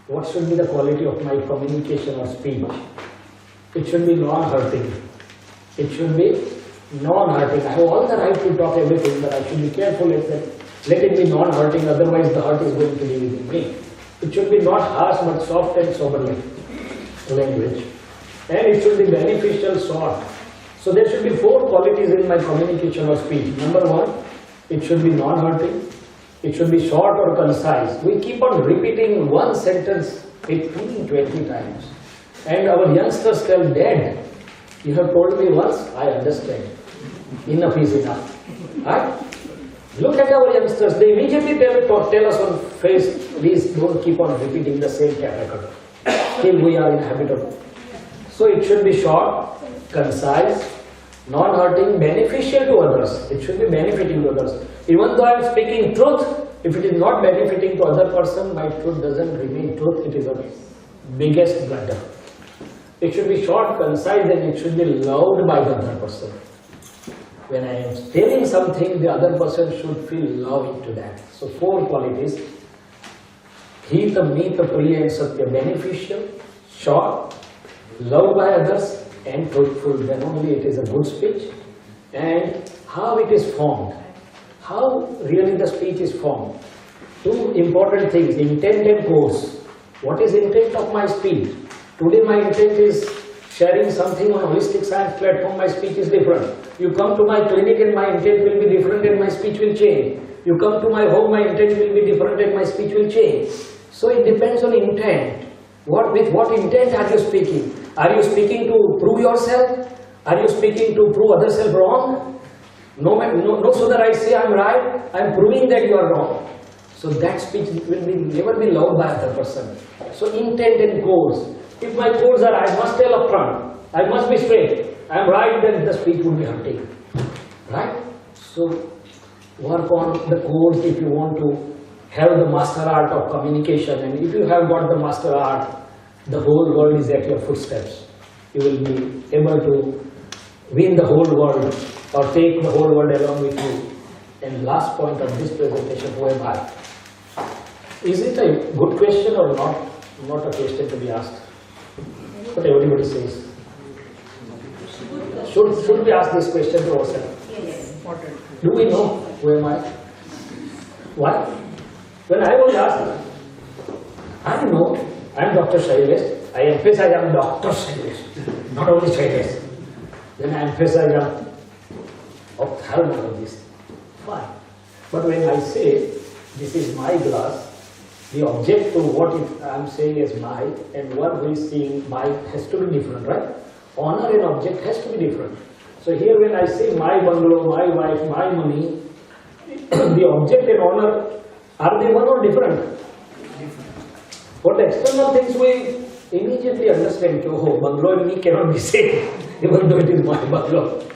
What should be the quality of my communication or speech? It should be non-hurting. It should be non-hurting. I have all the right to talk everything, but I should be careful let it be non-hurting, otherwise the hurt is going to be within me. It should be not harsh but soft and sober language. And it should be beneficial, So there should be 4 qualities in my communication or speech. Number 1, it should be non-hurting. It should be short or concise. We keep on repeating one sentence 15, 20 times. And our youngsters tell, Dad, you have told me once, I understand. Enough is enough. Right? Look at our youngsters, they immediately tell us on face, please don't keep on repeating the same character till we are in habit of. So it should be short, concise, non-hurting, beneficial to others. It should be benefiting to others. Even though I am speaking truth, if it is not benefiting to other person, my truth doesn't remain truth, it is a biggest blunder. It should be short, concise, and it should be loved by the other person. When I am telling something, the other person should feel love into that. So 4 qualities. Hita, Mita, Priya and Satya. Beneficial, short, loved by others and truthful. Then only it is a good speech. And how it is formed. How really the speech is formed. 2 important things, intent and course. What is intent of my speech? Today my intent is sharing something on holistic science platform, my speech is different. You come to my clinic and my intent will be different and my speech will change. You come to my home, my intent will be different and my speech will change. So it depends on intent. With what intent are you speaking? Are you speaking to prove yourself? Are you speaking to prove other self wrong? No sooner I say I am right, I am proving that you are wrong. So that speech will never be loved by other person. So intent and course. If my codes are, I must tell up front, I must be straight, I am right, then the speech would be hurting. Right? So work on the codes if you want to have the master art of communication, and if you have got the master art, the whole world is at your footsteps. You will be able to win the whole world or take the whole world along with you. And last point of this presentation, who am I? Is it a good question or not? Not a question to be asked. What everybody says. Should we ask this question to ourselves? Yes. Do we know who am I? Why? When I was asked, I know I am Dr. Shailesh. I emphasize I am Dr. Shailesh, not only Shailesh. Then I emphasize I am ophthalmologist. Fine. But when I say this is my glass, the object to what I am saying is my, and one who is seeing my has to be different, right? Honor and object has to be different. So here when I say my bungalow, my wife, my money, the object and honor, are they one or different? For the external things we immediately understand, oh, bungalow and me cannot be same, even though it is my bungalow.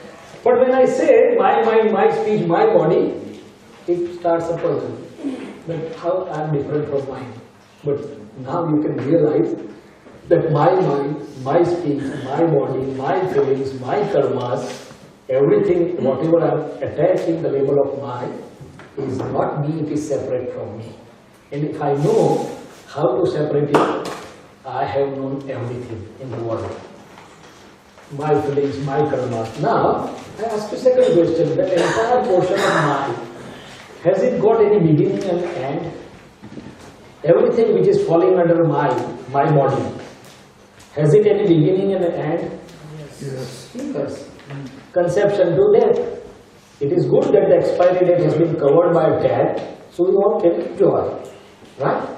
But when I say my mind, my speech, my body, it starts a puzzle. But how I am different from mine. But now you can realize that my mind, my speech, my body, my feelings, my karmas, everything, whatever I am attaching the label of mine, is not me, it is separate from me. And if I know how to separate it, I have known everything in the world. My feelings, my karmas. Now, I ask you second question, the entire portion of mine, has it got any beginning and end? Everything which is falling under my body, has it any beginning and end? Yes. Conception to death. It is good that the expiry date has been covered by a tag, so we all can enjoy. Right?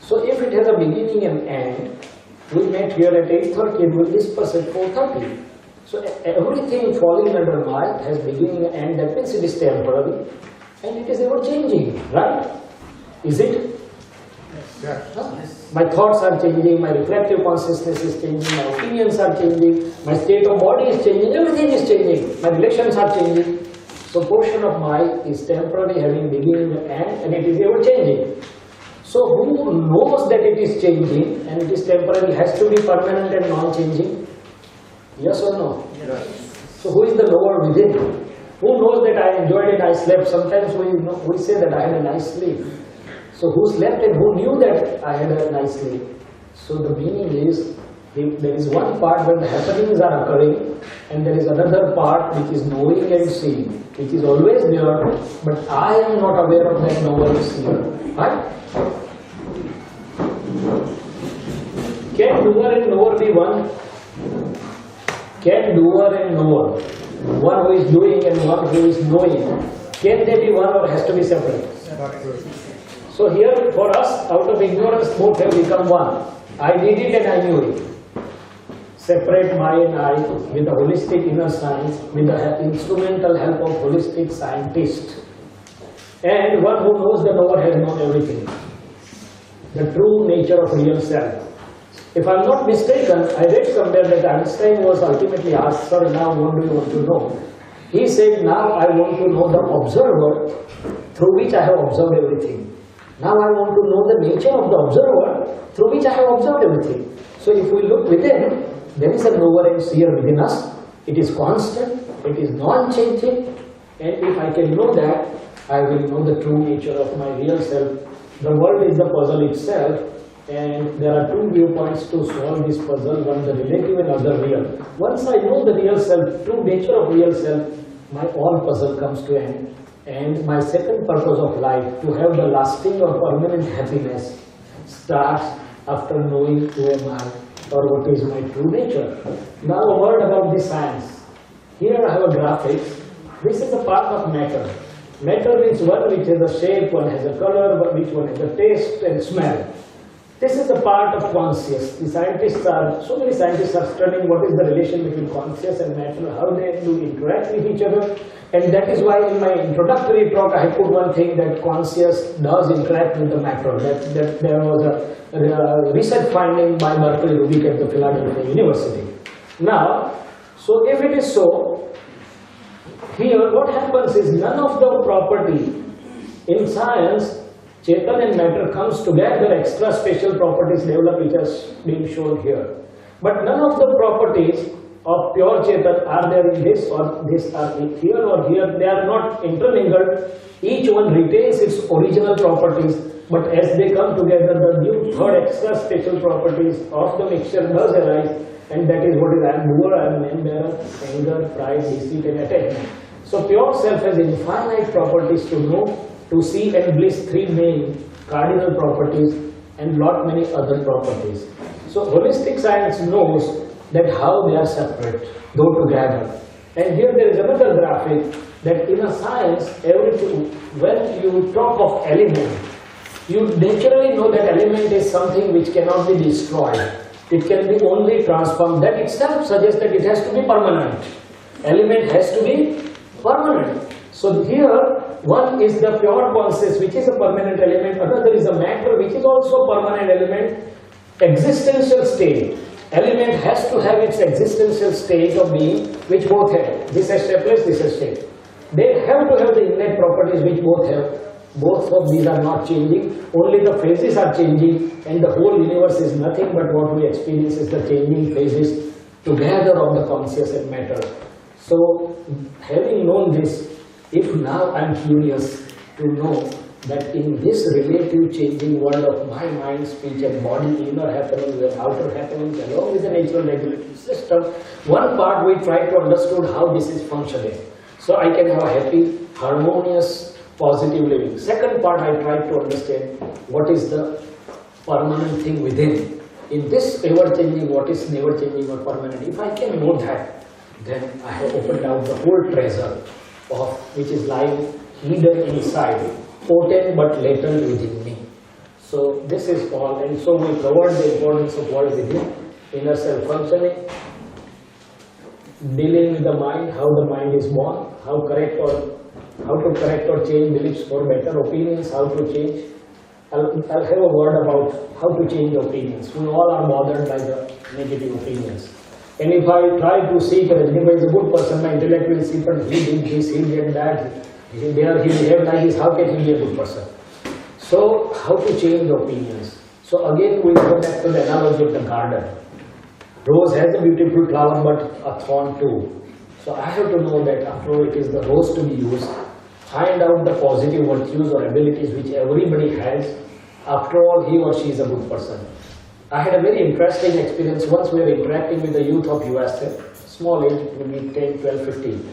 So if it has a beginning and end, we met here at 8:30 and we will discuss at 4:30. So everything falling under my has beginning and end, that means it is temporary. And it is ever changing, right? Is it? Yes. My thoughts are changing, my reflective consciousness is changing, my opinions are changing, my state of body is changing, everything is changing, my relations are changing. So portion of my is temporary, having beginning and it is ever changing. So who knows that it is changing and it is temporary, has to be permanent and non-changing? Yes or no? Yes. So who is the knower within? Who knows that I enjoyed it, I slept? Sometimes we say that I had a nice sleep. So who slept and who knew that I had a nice sleep? So the meaning is, there is one part where the happenings are occurring and there is another part which is knowing and seeing, which is always there, but I am not aware of that knower is here. Right? Can doer and knower be one? Can doer and knower, one who is doing and one who is knowing, can they be one or has to be separate? So here for us, out of ignorance, both have become one. I did it and I knew it. Separate my and I with the holistic inner science, with the instrumental help of holistic scientist. And one who knows the knower has known everything. The true nature of real self. If I am not mistaken, I read somewhere that Einstein was ultimately asked, sir, now what do you want to know? He said, now I want to know the observer through which I have observed everything. Now I want to know the nature of the observer through which I have observed everything. So if we look within, there is a knower and seer within us. It is constant, it is non-changing, and if I can know that, I will know the true nature of my real self. The world is the puzzle itself, and there are two viewpoints to solve this puzzle, one the relative and other real. Once I know the real self, true nature of real self, my all puzzle comes to an end. And my second purpose of life, to have the lasting or permanent happiness, starts after knowing who am I or what is my true nature. Now a word about the science. Here I have a graphic. This is a part of matter. Matter means one which has a shape, one has a color, which one has a taste and smell. This is a part of conscious. So many scientists are studying what is the relation between conscious and matter, how they do interact with each other. And that is why in my introductory talk I put one thing, that conscious does interact with the matter. That there was a research finding by Berkeley Rubik at the Philadelphia University. Now, so if it is so, here what happens is none of the property in science, Chetan and matter comes together, extra special properties develop which has been shown here. But none of the properties of pure Chetan are there in this or this are here or here. They are not intermingled. Each one retains its original properties, but as they come together, the new third extra special properties of the mixture does arise, and that is what is I am doer, I am name-bearer, anger, pride, deceit and attachment. So pure self has infinite properties to know, to see and bliss, three main cardinal properties and lot many other properties. So holistic science knows that how they are separate, though together. And here there is another graphic that in a science, everything, when you talk of element, you naturally know that element is something which cannot be destroyed. It can be only transformed. That itself suggests that it has to be permanent. Element has to be permanent. So here, one is the pure conscious, which is a permanent element. Another is a matter, which is also a permanent element. Existential state. Element has to have its existential state of being, which both have. This has shapeless, this has shape. They have to have the innate properties which both have. Both of these are not changing. Only the phases are changing, and the whole universe is nothing but what we experience is the changing phases together of the conscious and matter. So, having known this, if now I am curious to know that in this relative changing world of my mind, speech and body, inner happenings and outer happenings, along with the natural regulatory system, one part we try to understand how this is functioning. So I can have a happy, harmonious, positive living. Second part, I try to understand what is the permanent thing within. In this ever-changing, what is never-changing or permanent? If I can know that, then I have opened out the whole treasure of which is lying hidden inside, potent but latent within me. So this is all, and so we covered the importance of what is within, inner self functioning, dealing with the mind, how the mind is born, how to correct or change beliefs for better opinions, how to change. I'll have a word about how to change opinions. We all are bothered by the negative opinions. And if I try to see that Rajnibai is a good person, my intellect will see that he did this, he did that, he behaved like this, how can he be a good person? So, how to change opinions? So again we go back to the analogy of the garden. Rose has a beautiful flower but a thorn too. So I have to know that after all it is the rose to be used. Find out the positive virtues or abilities which everybody has. After all, he or she is a good person. I had a very interesting experience. Once we were interacting with the youth of USA, small age, maybe 10, 12, 15.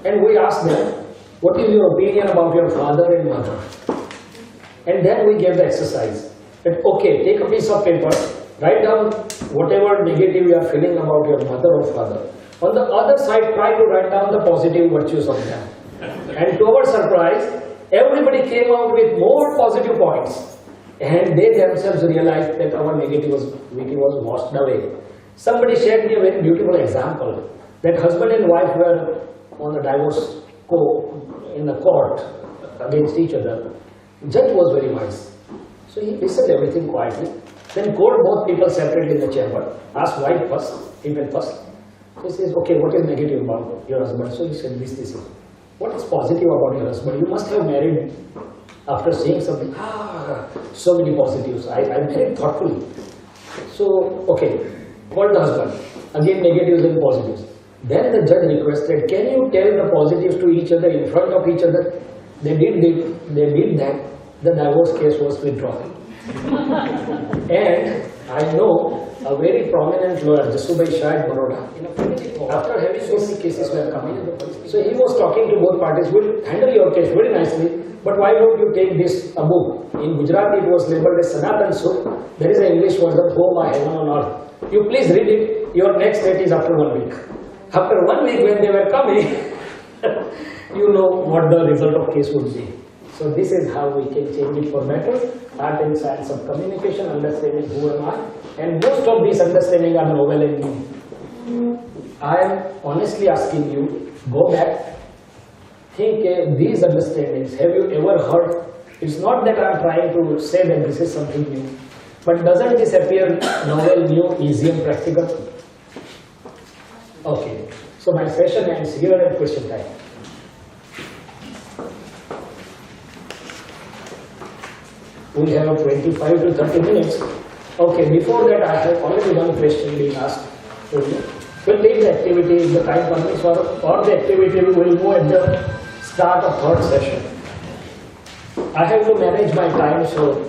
And we asked them, what is your opinion about your father and mother? And then we gave the exercise. That, okay, take a piece of paper, write down whatever negative you are feeling about your mother or father. On the other side, try to write down the positive virtues of them. And to our surprise, everybody came out with more positive points. And they themselves realized that our negativity was washed away. Somebody shared me a very beautiful example, that husband and wife were on a divorce in the court against each other. Judge was very wise. So he listened everything quietly. Then called both people separately in the chamber. Asked wife first, he went first. He says, okay, what is negative about your husband? So he said, this. What is positive about your husband? You must have married after seeing something. So many positives. I married thoughtfully. So, okay, called the husband. Again, negatives and positives. Then the judge requested, can you tell the positives to each other in front of each other? They did that. The divorce case was withdrawn. And I know a very prominent lawyer, Jasubhai Shah at Baroda, after having so many cases were coming, so he was talking to both parties, we'll handle your case very nicely, but why don't you take this a book? In Gujarat it was labeled as Sanatan Sukh. There is an English version, Oh My Heaven on Earth. You please read it, your next date is after 1 week. After 1 week when they were coming, you know what the result of case would be. So this is how we can change it for better. Art and science of communication, understanding who am I, and most of these understanding are novel and new. I am honestly asking you, go back, think these understandings, have you ever heard? It's not that I am trying to say that this is something new, but doesn't this appear novel, new, easy and practical? Okay, so my session ends here at question time. We have 25 to 30 minutes. Okay, before that I have already one question being asked to you. We'll take the activity if the time permits, or the activity will go at the start of third session. I have to manage my time, so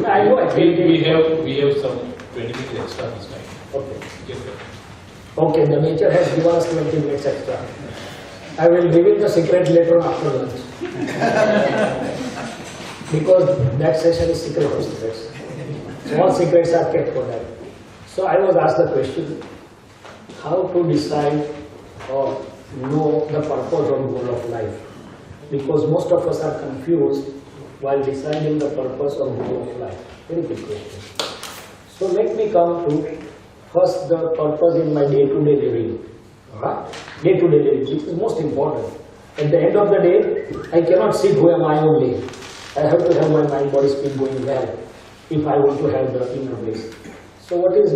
I know activity. We have some 20 minutes extra this time. Okay. Yes, sir. Okay, the nature has given us 20 minutes extra. I will reveal the secret later after lunch. Because that session is secret of secrets. All secrets are kept for that. So I was asked the question, how to decide or know the purpose or goal of life? Because most of us are confused while deciding the purpose or goal of life. Very big question. So let me come to first the purpose in my day-to-day living. Alright? Day-to-day living, which is most important. At the end of the day, I cannot sit who am I only. I have to have my mind, body, speed going well if I want to have the inner base. So what is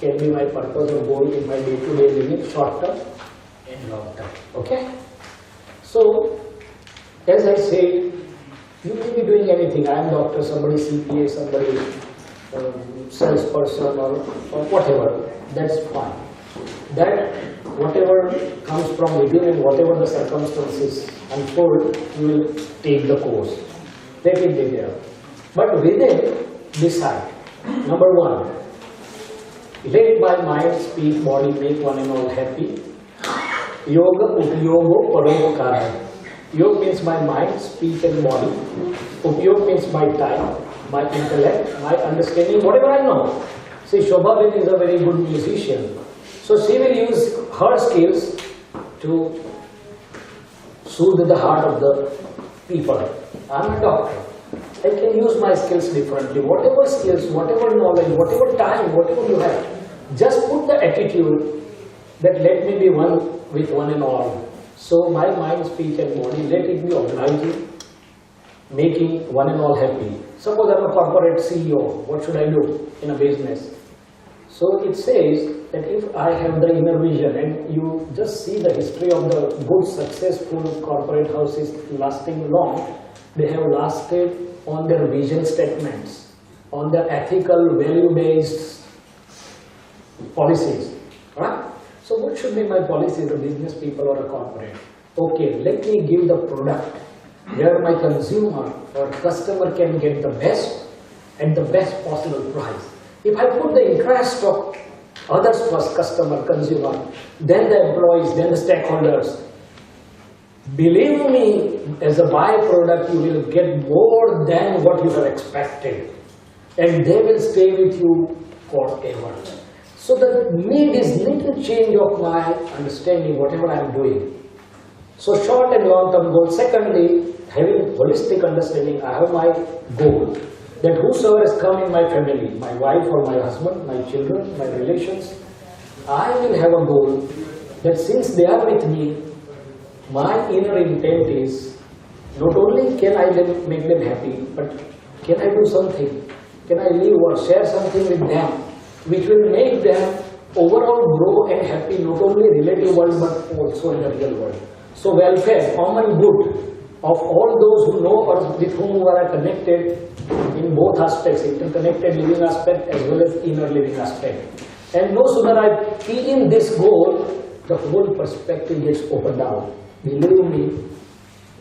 can be my purpose or goal in my day-to-day living, short term and long term. Okay? So, as I said, you may be doing anything. I am doctor, somebody CPA, somebody salesperson or whatever. That's fine. That whatever comes from within and whatever the circumstances unfold, you will take the course. Let it be there. But within, decide. Number one, let my mind, speak, body make one and all happy. Yoga upyogo paropakara. Yoga means my mind, speech and body. Upyog means my time, my intellect, my understanding, whatever I know. See, Shobha Bedi is a very good musician. So she will use her skills to soothe the heart of the people. I am a doctor. I can use my skills differently. Whatever skills, whatever knowledge, whatever time, whatever you have, just put the attitude that let me be one with one and all. So my mind, speech and body, let it be obliging, making one and all happy. Suppose I am a corporate CEO, what should I do in a business? So it says that if I have the inner vision, and you just see the history of the good, successful corporate houses lasting long, they have lasted on their vision statements, on their ethical, value-based policies. Right? So what should be my policy as a business people or a corporate? Okay, let me give the product where my consumer or customer can get the best and the best possible price. If I put the interest of others first, customer, consumer, then the employees, then the stakeholders, believe me, as a byproduct, you will get more than what you have expected. And they will stay with you forever. So the need is little change of my understanding, whatever I am doing. So short and long term goal. Secondly, having holistic understanding, I have my goal that whosoever has come in my family, my wife or my husband, my children, my relations, I will have a goal that since they are with me, my inner intent is not only can I make them happy, but can I do something? Can I live or share something with them which will make them overall grow and happy not only in relative world but also in the real world. So welfare, common good of all those who know or with whom we are connected in both aspects, interconnected living aspect as well as inner living aspect. And no sooner I key in this goal, the whole perspective gets opened out. Believe me,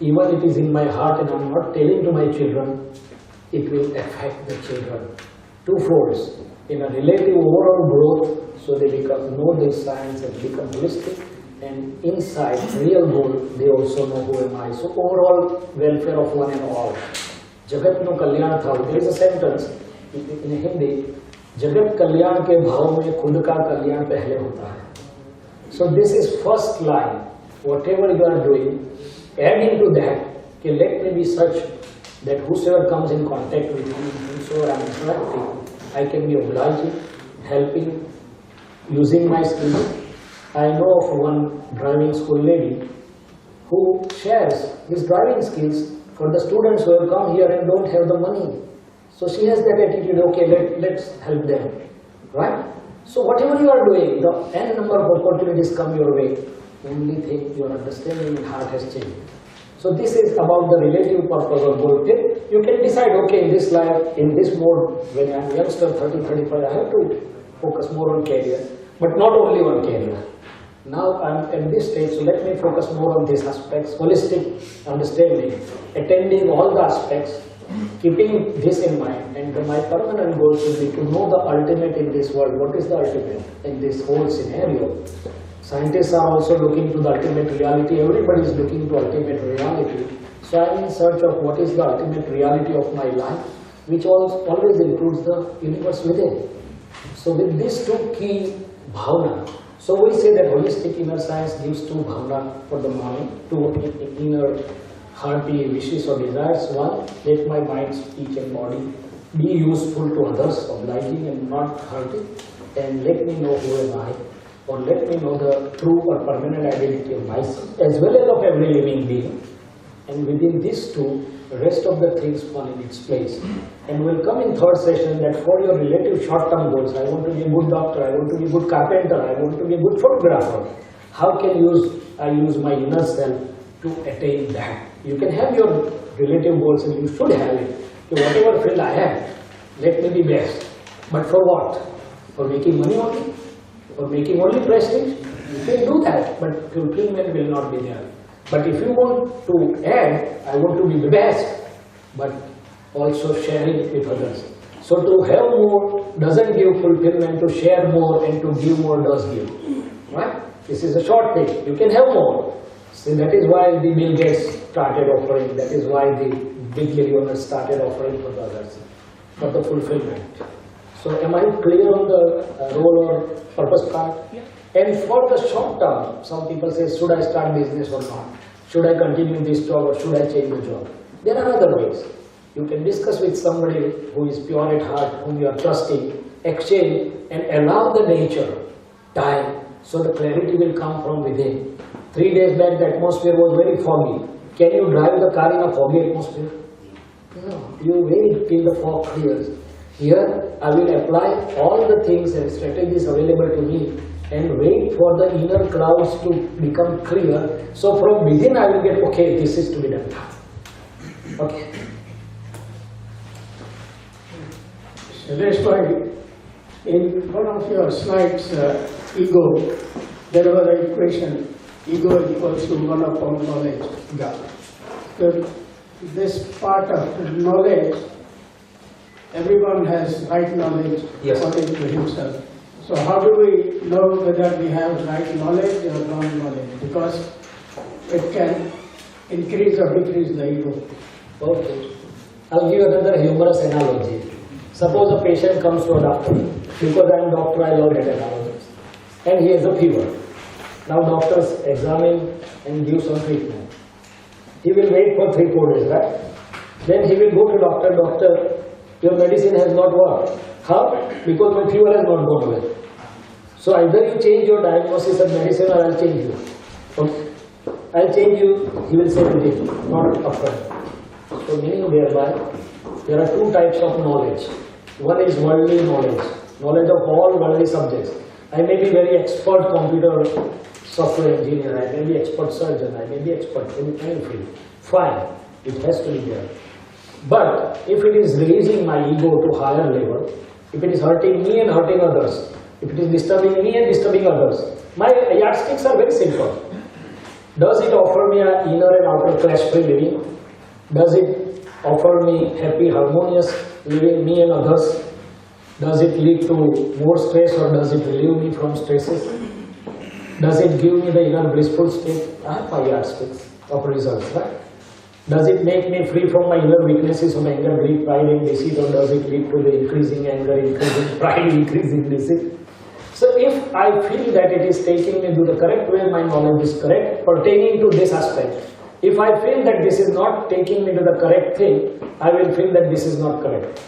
even it is in my heart and I am not telling to my children, it will affect the children twofolds. In a relative overall growth, so they know this science and become holistic, and inside real goal, they also know who am I. So overall welfare of one and all. Jagat no kalyan tha. There is a sentence in Hindi, Jagat kalyan ke bhav mein khud ka kalyan pehle hota hai. So this is first line. Whatever you are doing, adding to that, okay, let me be such that whosoever comes in contact with me, whosoever I am interacting, I can be obliging, helping, using my skills. I know of one driving school lady who shares his driving skills for the students who have come here and don't have the money. So she has that attitude, okay, let's help them, right? So whatever you are doing, the n number of opportunities come your way. Only thing your understanding and heart has changed. So this is about the relative purpose of goal. You can decide, okay, in this life, in this mode, when I am youngster, 30, 35, I have to focus more on career, but not only on career. Now I am at this stage, so let me focus more on these aspects, holistic understanding, attending all the aspects, keeping this in mind, and my permanent goal should be to know the ultimate in this world. What is the ultimate in this whole scenario? Scientists are also looking to the ultimate reality. Everybody is looking to ultimate reality. So I am in search of what is the ultimate reality of my life, which always includes the universe within. So with these two key bhavana, so we say that holistic inner science gives two bhavana for the mind, two inner hearty wishes or desires. One, let my mind, speech and body be useful to others, obliging and not hurting, and let me know who am I, or let me know the true or permanent identity of myself as well as of every living being. And within these two, the rest of the things fall in its place. And we'll come in third session that for your relative short-term goals, I want to be a good doctor, I want to be a good carpenter, I want to be a good photographer. How can I use my inner self to attain that? You can have your relative goals and you should have it. So whatever field I have, let me be best. But for what? For making money only? For making only prestige? You can do that, but fulfillment will not be there. But if you want to add, I want to be the best, but also sharing it with others. So to have more doesn't give fulfillment, to share more and to give more does give. Right? This is a short thing. You can have more. So that is why the Bill Gates started offering, that is why the big millionaires started offering for the others, for the fulfillment. So am I clear on the role or purpose part? Yeah. And for the short term, some people say, should I start business or not? Should I continue this job or should I change the job? There are other ways. You can discuss with somebody who is pure at heart, whom you are trusting, exchange and allow the nature, time, so the clarity will come from within. 3 days back the atmosphere was very foggy. Can you drive the car in a foggy atmosphere? No, you wait till the fog clears. Here I will apply all the things and strategies available to me and wait for the inner clouds to become clear. So from within I will get, okay, this is to be done. Okay. Shailesh, in one of your slides, ego, there was an equation, ego equals to 1 upon knowledge. Yeah. So this part of knowledge, everyone has right knowledge Yes. according to himself. So how do we know whether we have right knowledge or wrong knowledge? Because it can increase or decrease the ego. Okay. I'll give another humorous analogy. Suppose a patient comes to a doctor Because I am doctor, I love head analysis. And he has a fever. Now doctors examine and give some treatment. He will wait for 3-4 days, right? Then he will go to doctor, doctor, your medicine has not worked. How? Because my fever has not gone away. So either you change your diagnosis of medicine or I'll change you. Okay? I'll change you, he will say within, not upfront. So meaning thereby, there are 2 types of knowledge. One is worldly knowledge, knowledge of all worldly subjects. I may be very expert computer software engineer, I may be expert surgeon, I may be expert in any field. Fine, it has to be there. But if it is raising my ego to higher level, if it is hurting me and hurting others, if it is disturbing me and disturbing others, my yardsticks are very simple. Does it offer me an inner and outer clash-free living? Does it offer me happy, harmonious living, me and others? Does it lead to more stress or does it relieve me from stresses? Does it give me the inner blissful state? I have my yardsticks of results, right? Does it make me free from my inner weaknesses of anger, greed, pride and deceit, or does it lead to the increasing anger, increasing pride, increasing deceit? So if I feel that it is taking me to the correct way, my knowledge is correct, pertaining to this aspect. If I feel that this is not taking me to the correct thing, I will feel that this is not correct.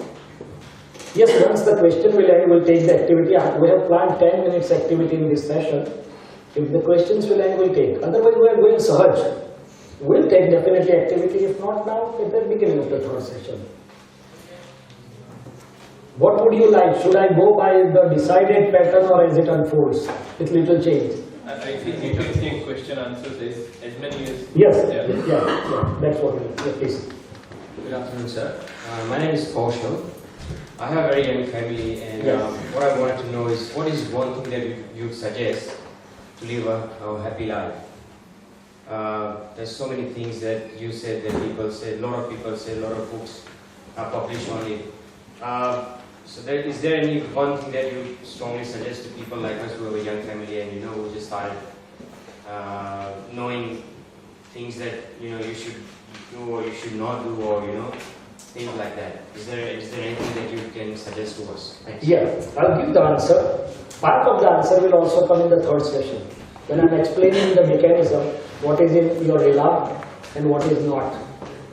Yes, once the question will end, we'll take the activity. We have planned 10 minutes activity in this session. If the questions will end, we'll take. Otherwise, we are going sahaj. We'll take definitely activity, if not now, at the beginning of the 3rd session. What would you like? Should I go by the decided pattern or as it unfolds with little change? I think interesting question answers is as many as... Yes, Yeah. yeah, that's what it is. Yeah, please. Good afternoon, sir. My name is Kaushal. I have a very young family, and Yeah. what I wanted to know is what is one thing that you suggest to live a happy life? There's so many things that you said, that people say, a lot of people say, a lot of books are published on it. Is there any one thing that you strongly suggest to people like us who have a young family and who just started knowing things that you should do or you should not do, or things like that? Is there anything that you can suggest to us? Thanks. Yeah, I'll give the answer. Part of the answer will also come in the 3rd session, when I'm explaining the mechanism, what is in your realm and what is not.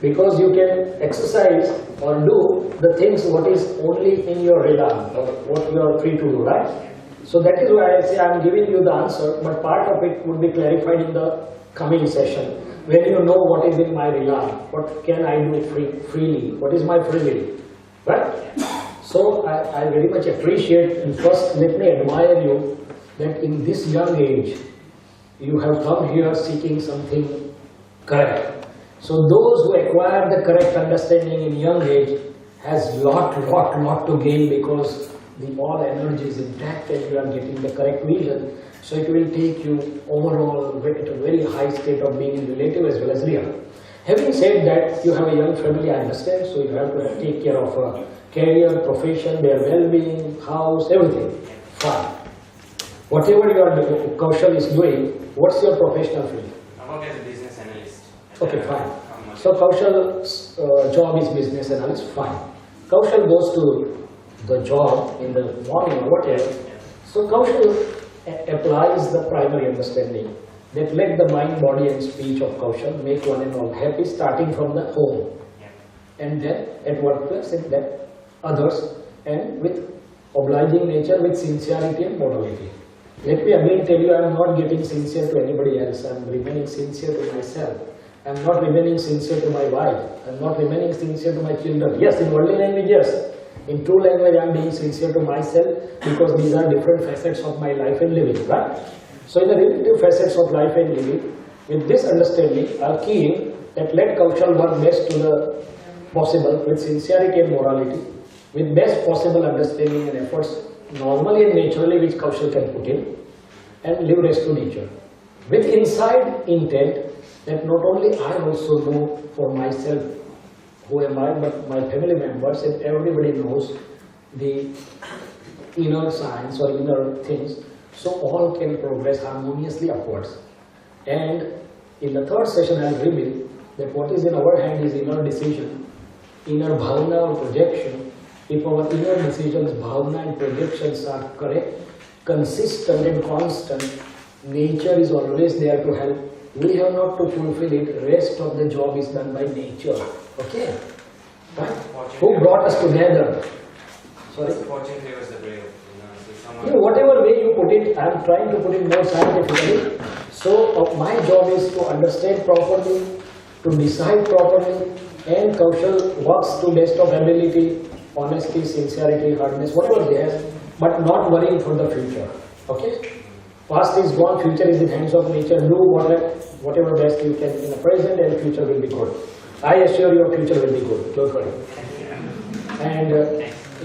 Because you can exercise or do the things what is only in your realm, or what you are free to do, right? So that is why I say I'm giving you the answer, but part of it would be clarified in the coming session. When you know what is in my realm, what can I do freely, what is my free will, right? So I very much appreciate, and first let me admire you that in this young age, you have come here seeking something correct. So those who acquire the correct understanding in young age has lot to gain, because the all energy is intact and you are getting the correct vision. So it will take you overall at a very high state of being in relative as well as real. Having said that, you have a young family, I understand, so you have to take care of a career, profession, their well-being, house, everything. Fine. Whatever your Kaushal is doing, what's your professional field? I work as a business analyst. Okay, fine. So Kaushal's job is business analyst, fine. Kaushal goes to the job in the morning or whatever. So Kaushal applies the primary understanding that let the mind, body and speech of Kaushal make one and all happy, starting from the home. And then at workplace and then others, and with obliging nature, with sincerity and morality. Let me again tell you, I am not getting sincere to anybody else. I am remaining sincere to myself. I am not remaining sincere to my wife. I am not remaining sincere to my children. Yes, in worldly language, yes. In true language, I am being sincere to myself, because these are different facets of my life and living, right? So in the relative facets of life and living, with this understanding, I am keen that let Kaushal work best to the possible with sincerity and morality, with best possible understanding and efforts, normally and naturally, which Kaushal can put in, and live rest to nature. With inside intent that not only I also know for myself who am I, but my family members and everybody knows the inner science or inner things, so all can progress harmoniously upwards. And in the 3rd session, I will reveal that what is in our hand is inner decision, inner bhavana or projection, if our inner decisions, bhavana and projections are correct, consistent and constant, nature is always there to help. We have not to fulfill it, rest of the job is done by nature. Okay? Right? Who brought us together? Sorry? Fortune favors the brave. You know, whatever way you put it, I am trying to put it more scientifically. So my job is to understand properly, to decide properly, and Kaushal works to best of ability, honesty, sincerity, hardness, whatever there, but not worrying for the future. Okay? Past is gone, future is in hands of nature. Do whatever best you can in the present, and future will be good. I assure your future will be good. Don't worry. And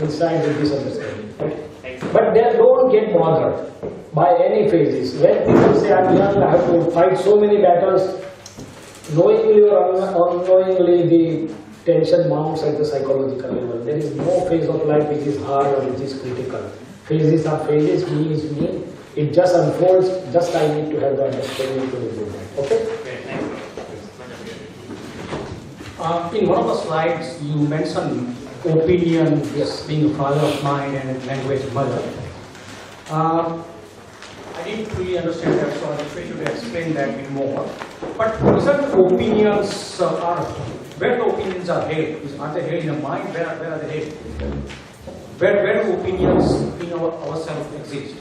inside with this understanding. Okay? But they don't get bothered by any phases. When people say, I'm young, I have to fight so many battles, knowingly or unknowingly the tension mounts at the psychological level. There is no phase of life which is hard or which is critical. Phases are phases, me is me. It just unfolds, just I need to have the understanding to live with that. Okay? In one of the slides, you mentioned opinion, Yes. being a father of mind and language mother. I didn't really understand that, so I request you to explain that a bit more. But certain opinions where the opinions are held? Are they held in the mind? Where are they held? Where do opinions in ourselves exist?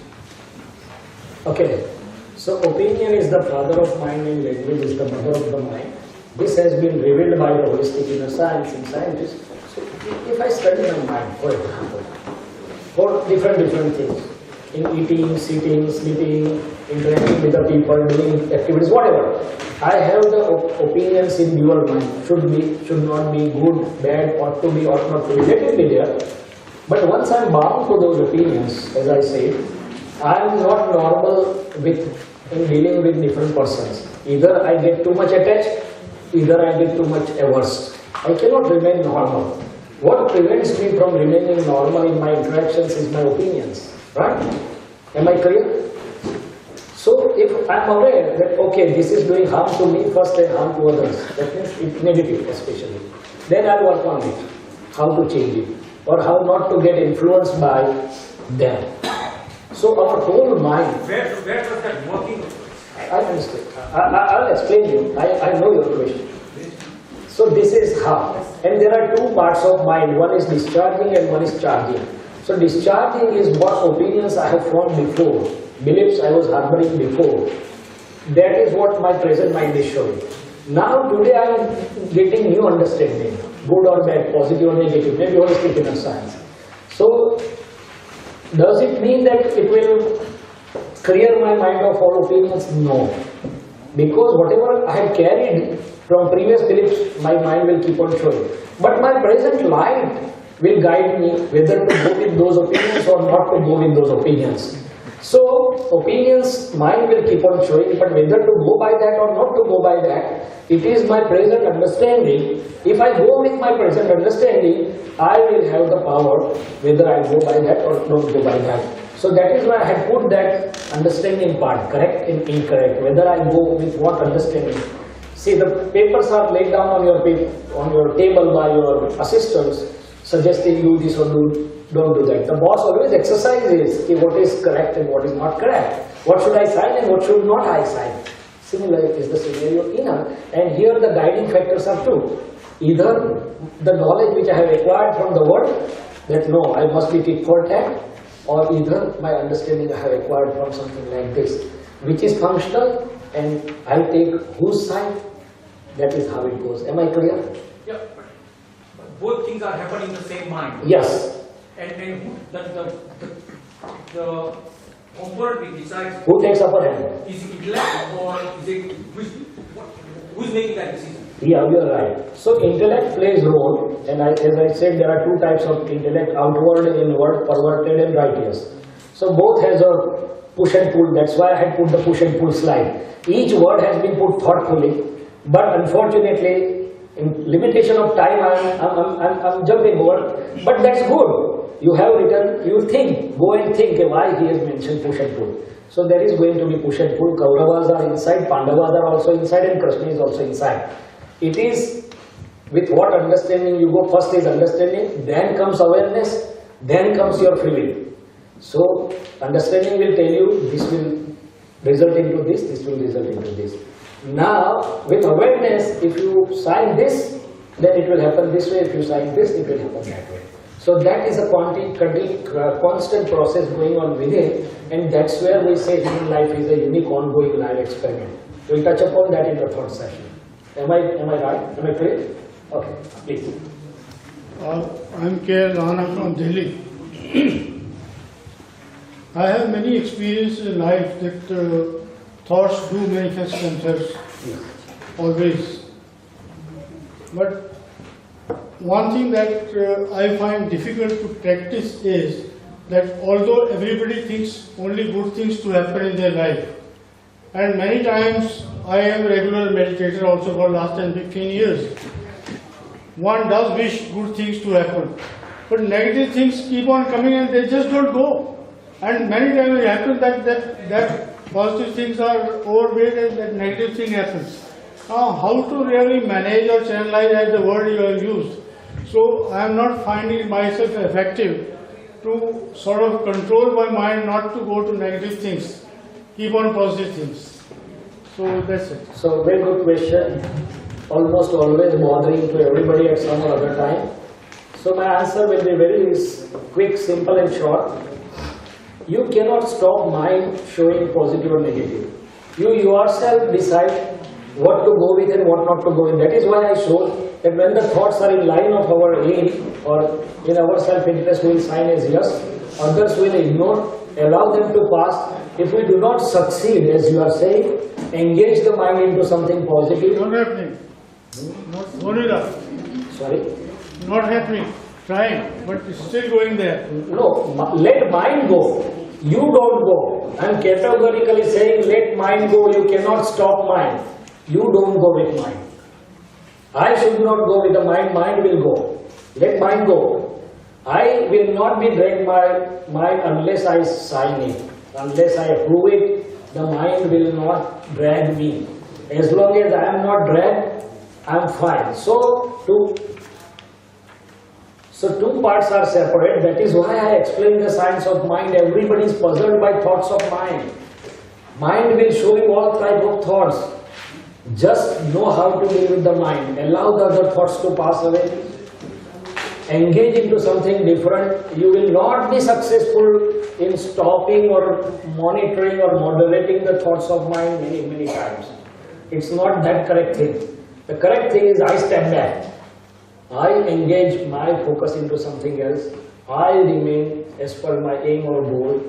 Okay. So opinion is the father of mind and language is the mother of the mind. This has been revealed by the holistic inner science and scientists. So if I study my mind, for example, for different things, in eating, sitting, sleeping, interacting with the people, doing activities, whatever, I have the opinions in dual mind. Should be, should not be, good, bad, ought to be, ought not to be. Let it be there. But once I am bound to those opinions, as I said, I am not normal in dealing with different persons. Either I get too much attached, either I get too much averse. I cannot remain normal. What prevents me from remaining normal in my interactions is my opinions, right? Am I clear? So if I am aware that, okay, this is doing harm to me first and harm to others, that means it's negative especially, then I'll work on it, how to change it, or how not to get influenced by them. So our whole mind, Where does that working? I understand. I'll explain you. I know your question. So this is how. And there are two parts of mind. One is discharging and one is charging. So discharging is what opinions I have formed before, beliefs I was harboring before. That is what my present mind is showing. Now today I am getting new understanding, good or bad, positive or negative, maybe holistic inner science. So does it mean that it will clear my mind of all opinions? No. Because whatever I have carried from previous beliefs, my mind will keep on showing. But my present light will guide me whether to go with those opinions or not to go with those opinions. So, opinions, mind will keep on showing, but whether to go by that or not to go by that, it is my present understanding. If I go with my present understanding, I will have the power whether I go by that or don't go by that. So that is why I had put that understanding part, correct and incorrect, whether I go with what understanding. See, the papers are laid down on your table by your assistants, suggesting you this or don't do that. The boss always exercises what is correct and what is not correct. What should I sign and what should not I sign? Similar is the scenario inner, and here the guiding factors are two. Either the knowledge which I have acquired from the world, that no, I must be tit for tat, or either my understanding I have acquired from something like this, which is functional, and I take whose side, that is how it goes. Am I clear? Yeah, but both things are happening in the same mind. Yes. And the component which decides Who takes upper hand? is it intellect or is it who's making that decision? Yeah, you are right. So intellect plays role, and as I said, there are two types of intellect: outward and inward, perverted and righteous. So both has a push and pull. That's why I had put the push and pull slide. Each word has been put thoughtfully, but unfortunately, in limitation of time, I'm jumping over. But that's good. You have written. You think. Go and think why he has mentioned push and pull. So there is going to be push and pull. Kauravas are inside, Pandavas are also inside, and Krishna is also inside. It is With what understanding you go? First is understanding, then comes awareness, then comes your feeling. So understanding will tell you this will result into this will result into this. Now with awareness, if you sign this, then it will happen this way. If you sign this, it will happen that way. So that is a constant process going on within, and that's where we say human life is a unique ongoing life experiment. We'll touch upon that in the third session. Am I right? Am I clear? Okay, please. I'm K. Rana from Delhi. I have many experiences in life that thoughts do manifest themselves, always. But one thing that I find difficult to practice is that although everybody thinks only good things to happen in their life, and many times I am a regular meditator also for last 10-15 years, one does wish good things to happen, but negative things keep on coming and they just don't go. And many times it happens that positive things are overweight and that negative thing happens. Now, how to really manage or channelize as the word you have used? So I am not finding myself effective to sort of control my mind not to go to negative things, keep on positive things. So that's it. So very good question. Almost always bothering to everybody at some or other time. So my answer will be very quick, simple and short. You cannot stop mind showing positive or negative. You yourself decide what to go with and what not to go with. That is why I showed that when the thoughts are in line of our aim or in our self-interest, we will sign as yes. Others will ignore, allow them to pass. If we do not succeed, as you are saying, engage the mind into something positive. Not happening. Not Sorry? Not happening. Trying, but it's still going there. No, let mind go. You don't go. I am categorically saying let mind go. You cannot stop mind. You don't go with mind. I should not go with the mind. Mind will go. Let mind go. I will not be dragged by mind unless I sign it. Unless I approve it, the mind will not drag me. As long as I am not dragged, I am fine. So two parts are separate. That is why I explained the science of mind. Everybody is puzzled by thoughts of mind. Mind will show you all type of thoughts. Just know how to deal with the mind. Allow the other thoughts to pass away. Engage into something different. You will not be successful in stopping or monitoring or moderating the thoughts of mind many times. It's not that correct thing. The correct thing is I step back. I engage my focus into something else. I remain as per my aim or goal.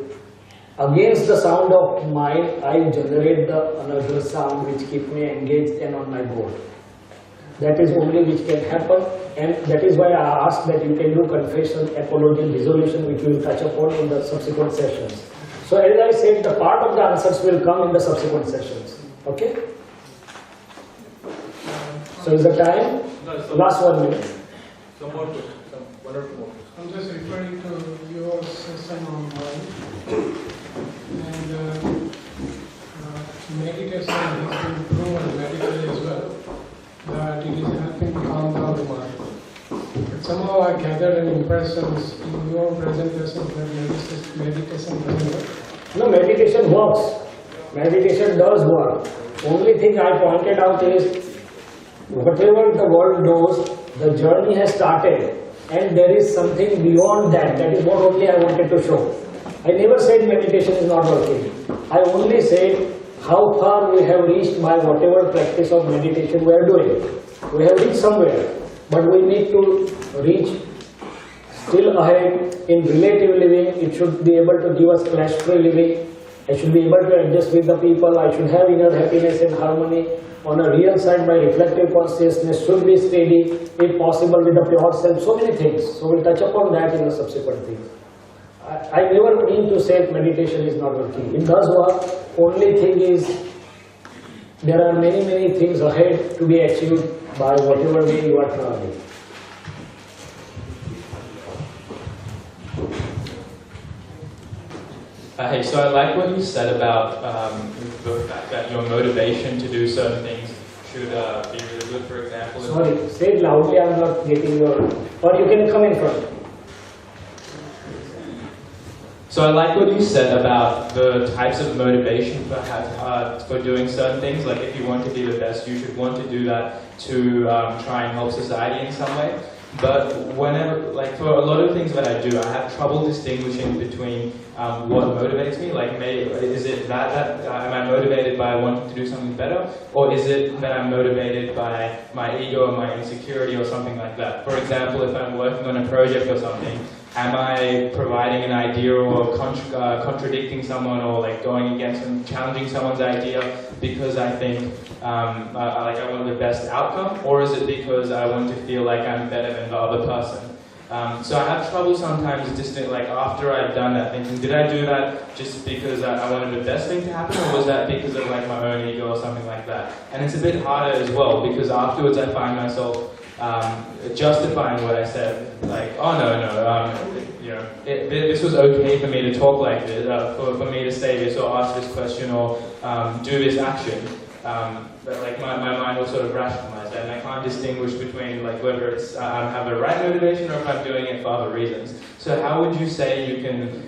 Against the sound of mind, I generate the another sound which keeps me engaged and on my goal. That is only which can happen, and that is why I ask that you can do confession, apology, resolution, which we will touch upon in the subsequent sessions. So as I said, the part of the answers will come in the subsequent sessions. Okay? So is the time? Last 1 minute. Some more questions, one or two more. I'm just referring to your session on mind, and meditation has been proven medically as well that it is helping calm down the mind. But somehow I gathered an impression in your presentation that meditation doesn't work. No, meditation works. Meditation does work. Only thing I pointed out is whatever the world knows, the journey has started and there is something beyond that. That is what only I wanted to show. I never said meditation is not working. I only said how far we have reached by whatever practice of meditation we are doing. We have reached somewhere, but we need to reach still ahead in relative living. It should be able to give us clash-free living. I should be able to adjust with the people. I should have inner happiness and harmony. On a real side, my reflective consciousness should be steady, if possible with the pure self, so many things. So we'll touch upon that in the subsequent things. I never mean to say meditation is not working. It does work. Only thing is, there are many things ahead to be achieved by whatever way you are traveling. Hey, so I like what you said about the fact that your motivation to do certain things should be really good. For example, if- Sorry, say it loudly, I'm not getting your, or you can come in front. So I like what you said about the types of motivation for doing certain things. Like if you want to be the best, you should want to do that to try and help society in some way. But whenever, like for a lot of things that I do, I have trouble distinguishing between what motivates me. Like, is it that am I motivated by wanting to do something better, or is it that I'm motivated by my ego or my insecurity or something like that? For example, if I'm working on a project or something, am I providing an idea or contradicting someone, or like going against and challenging someone's idea because I think like I want the best outcome, or is it because I want to feel like I'm better than the other person? So I have trouble sometimes like after I've done that, thinking, did I do that just because I wanted the best thing to happen, or was that because of like my own ego or something like that? And it's a bit harder as well, because afterwards I find myself justifying what I said, like, oh no, you know, this was okay for me to talk like this, for me to say this or ask this question or do this action. But like my mind will sort of rationalize that, and I can't distinguish between like whether it's I have the right motivation or if I'm doing it for other reasons. So how would you say you can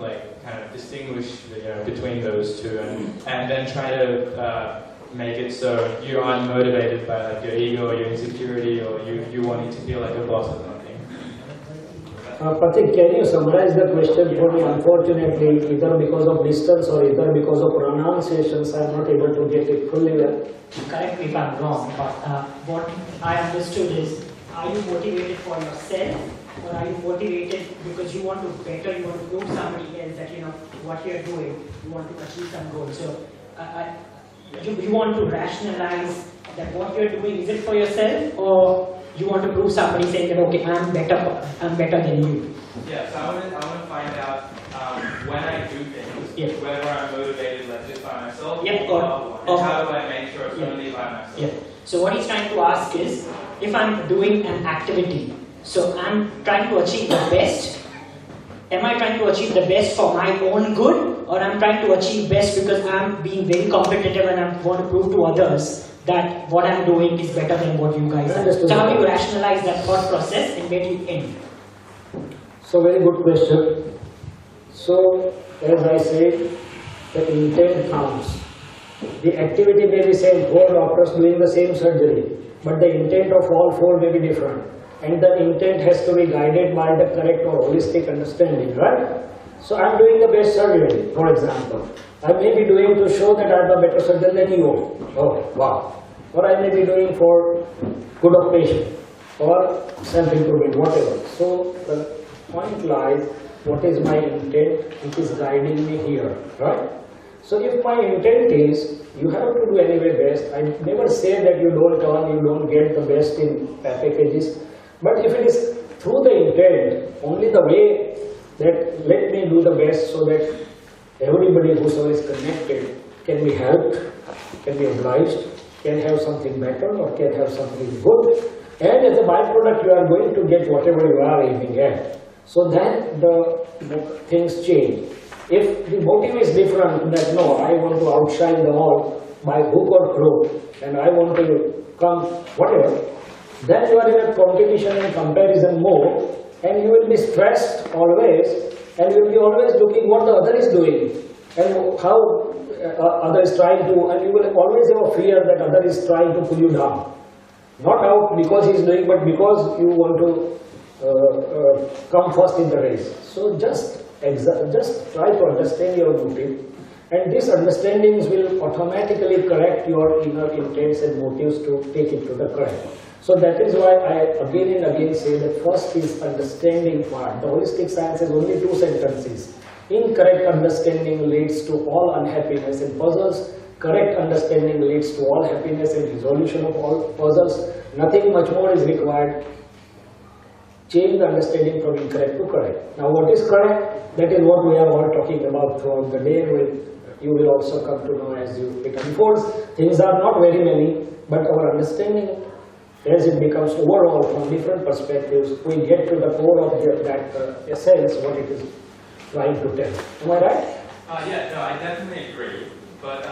like kind of distinguish between those two, and then try to make it so you aren't motivated by like your ego or your insecurity or you wanting to feel like a boss or something? Pratik, can you summarize the question for me? Unfortunately, either because of distance or either because of pronunciations, I am not able to get it fully well. Correct me if I'm wrong, but what I understood is, are you motivated for yourself, or are you motivated because you want to better, you want to prove somebody else that what you're doing, you want to achieve some goal. So you want to rationalize that what you're doing, is it for yourself, or you want to prove somebody saying that, okay, I'm better than you? Yeah, so I want to find out when I do things, whether I'm motivated like just by myself, Yeah, or or how do I make sure it's only by myself? Yeah. So what he's trying to ask is, if I'm doing an activity, so I'm trying to achieve the best. Am I trying to achieve the best for my own good, or I'm trying to achieve best because I'm being very competitive and I want to prove to others that what I'm doing is better than what you guys are? So how do you rationalize that thought process and where do you end? So very good question. So as I said, the intent counts. The activity may be same, 4 doctors doing the same surgery, but the intent of all 4 may be different. And the intent has to be guided by the correct or holistic understanding, right? So I'm doing the best surgery, for example. I may be doing to show that I'm a better surgeon than you. Oh, wow. Or I may be doing for good of patient or self-improvement, whatever. So the point lies, what is my intent which is guiding me here, right? So if my intent is, you have to do anyway best, I never say that you don't earn, you don't get the best in packages. But if it is through the intent, only the way that let me do the best so that everybody whosoever is connected can be helped, can be obliged, can have something better or can have something good. And as a byproduct, you are going to get whatever you are aiming at. So then the things change. If the motive is different, that no, I want to outshine them all by hook or crook, and I want to come whatever, then you are in a competition and comparison mode, and you will be stressed always, and you will be always looking what the other is doing, and how other is trying to, and you will always have a fear that other is trying to pull you down. Not out because he is doing, but because you want to come first in the race. So just try to understand your motive, and these understandings will automatically correct your inner intents and motives to take it to the correct. So that is why I again and again say that first is understanding part. The holistic science has only 2 sentences. Incorrect understanding leads to all unhappiness and puzzles. Correct understanding leads to all happiness and resolution of all puzzles. Nothing much more is required. Change the understanding from incorrect to correct. Now what is correct? That is what we are all talking about throughout the day. You will also come to know as it unfolds. Things are not very many, but our understanding, as it becomes overall from different perspectives, we get to the core of that essence, what it is trying to tell. Am I right? Yeah, no, I definitely agree. But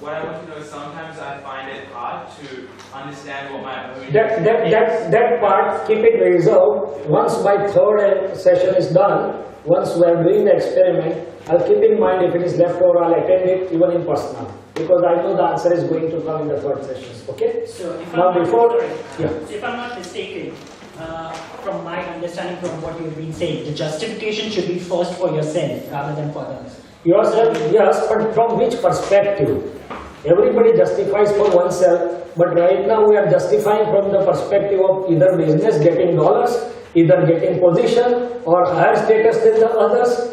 what I want to know is sometimes I find it hard to understand what my own... That part, keep it reserved. Once my third session is done, once we are doing the experiment, I'll keep in mind if it is left over, I'll attend it even in personal. Because I know the answer is going to come in the third session, okay? So if Now I'm not, before, sorry. yeah. So if I'm not mistaken, from my understanding from what you've been saying, the justification should be first for yourself rather than for others. Yourself, yes, but from which perspective? Everybody justifies for oneself, but right now we are justifying from the perspective of either business getting dollars, either getting position or higher status than the others.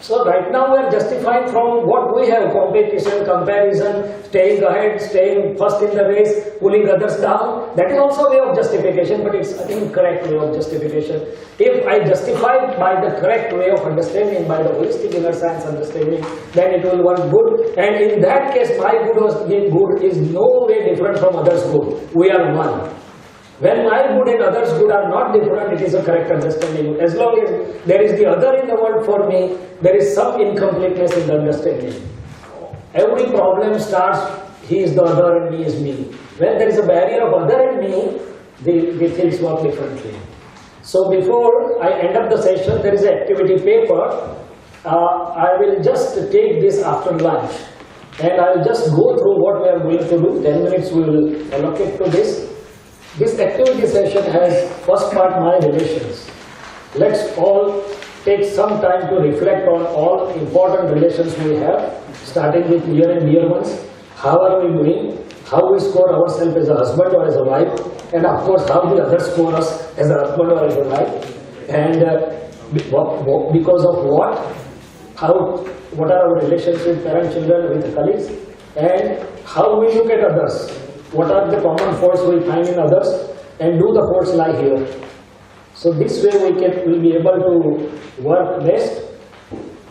So right now we are justifying from what we have, competition, comparison, staying ahead, staying first in the race, pulling others down. That is also a way of justification, but it's an incorrect way of justification. If I justify by the correct way of understanding, by the holistic inner science understanding, then it will work good. And in that case, my good is no way different from others' good. We are one. When my good and others' good are not different, it is a correct understanding. As long as there is the other in the world for me, there is some incompleteness in the understanding. Every problem starts, he is the other and me is me. When there is a barrier of other and me, the things work differently. So before I end up the session, there is an activity paper. I will just take this after lunch. And I will just go through what we are going to do. 10 minutes we will allocate to this. This activity session has first part my relations. Let's all take some time to reflect on all important relations we have, starting with near and dear ones. How are we doing? How we score ourselves as a husband or as a wife, and of course how the others score us as a husband or as a wife, and because of what? What are our relations with parents, children, with colleagues, and how we look at others. What are the common faults we find in others, and do the faults lie here? So this way we will be able to work best.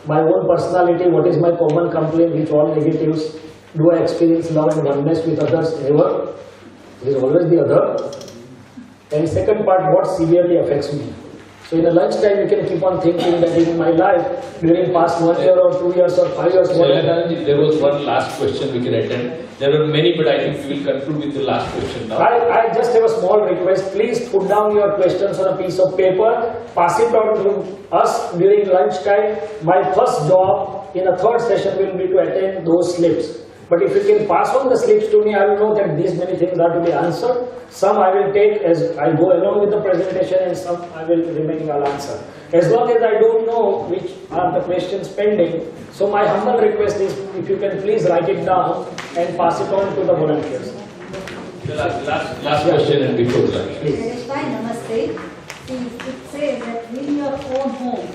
My own personality, what is my common complaint, which all negatives? Do I experience love and oneness with others? Never. It is always the other. And second part, what severely affects me. So in the lunchtime you can keep on thinking that in my life, during past 1 year or 2 years or 5 years, what I have done. There was one last question we can attend. There were many, but I think we will conclude with the last question now. I just have a small request. Please put down your questions on a piece of paper. Pass it on to us during lunchtime. My first job in a third session will be to attend those slips. But if you can pass on the slips to me, I will know that these many things are to be answered. Some I will take as I go along with the presentation, and some I will remaining I'll answer. As long as I don't know which are the questions pending, so my humble request is if you can please write it down and pass it on to the volunteers. The last question and before lunch. Please. Namaste. It says that in your own home,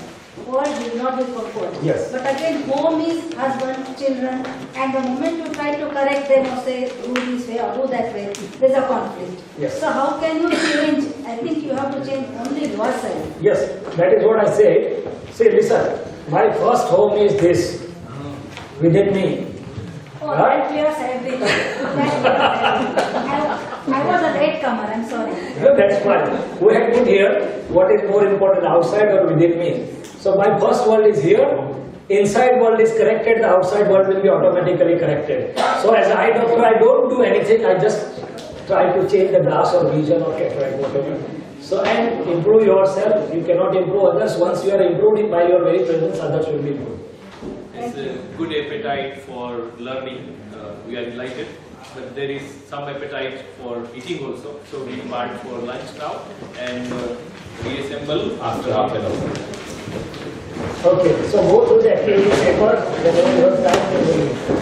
world will not be for God. Yes. But again, home is husband, children, and the moment you try to correct them or say, do this way or do that way, there's a conflict. Yes. So how can you change? I think you have to change only yourself. Yes, that is what I say. See, listen, my first home is this, within me. Oh, Right? that we are savage. I was a late comer, I'm sorry. No, that's fine. We have put here what is more important, outside or within me. So my first world is here, inside world is corrected, the outside world will be automatically corrected. So as an eye doctor, I don't do anything, I just try to change the glass or vision or cataract, whatever. So and improve yourself, you cannot improve others. Once you are improved by your very presence, others will be improved. It's a good appetite for learning. We are delighted. But there is some appetite for eating also. So we part for lunch now and reassemble After half an hour. Okay, so go through the activity paper, whenever you have time, you will.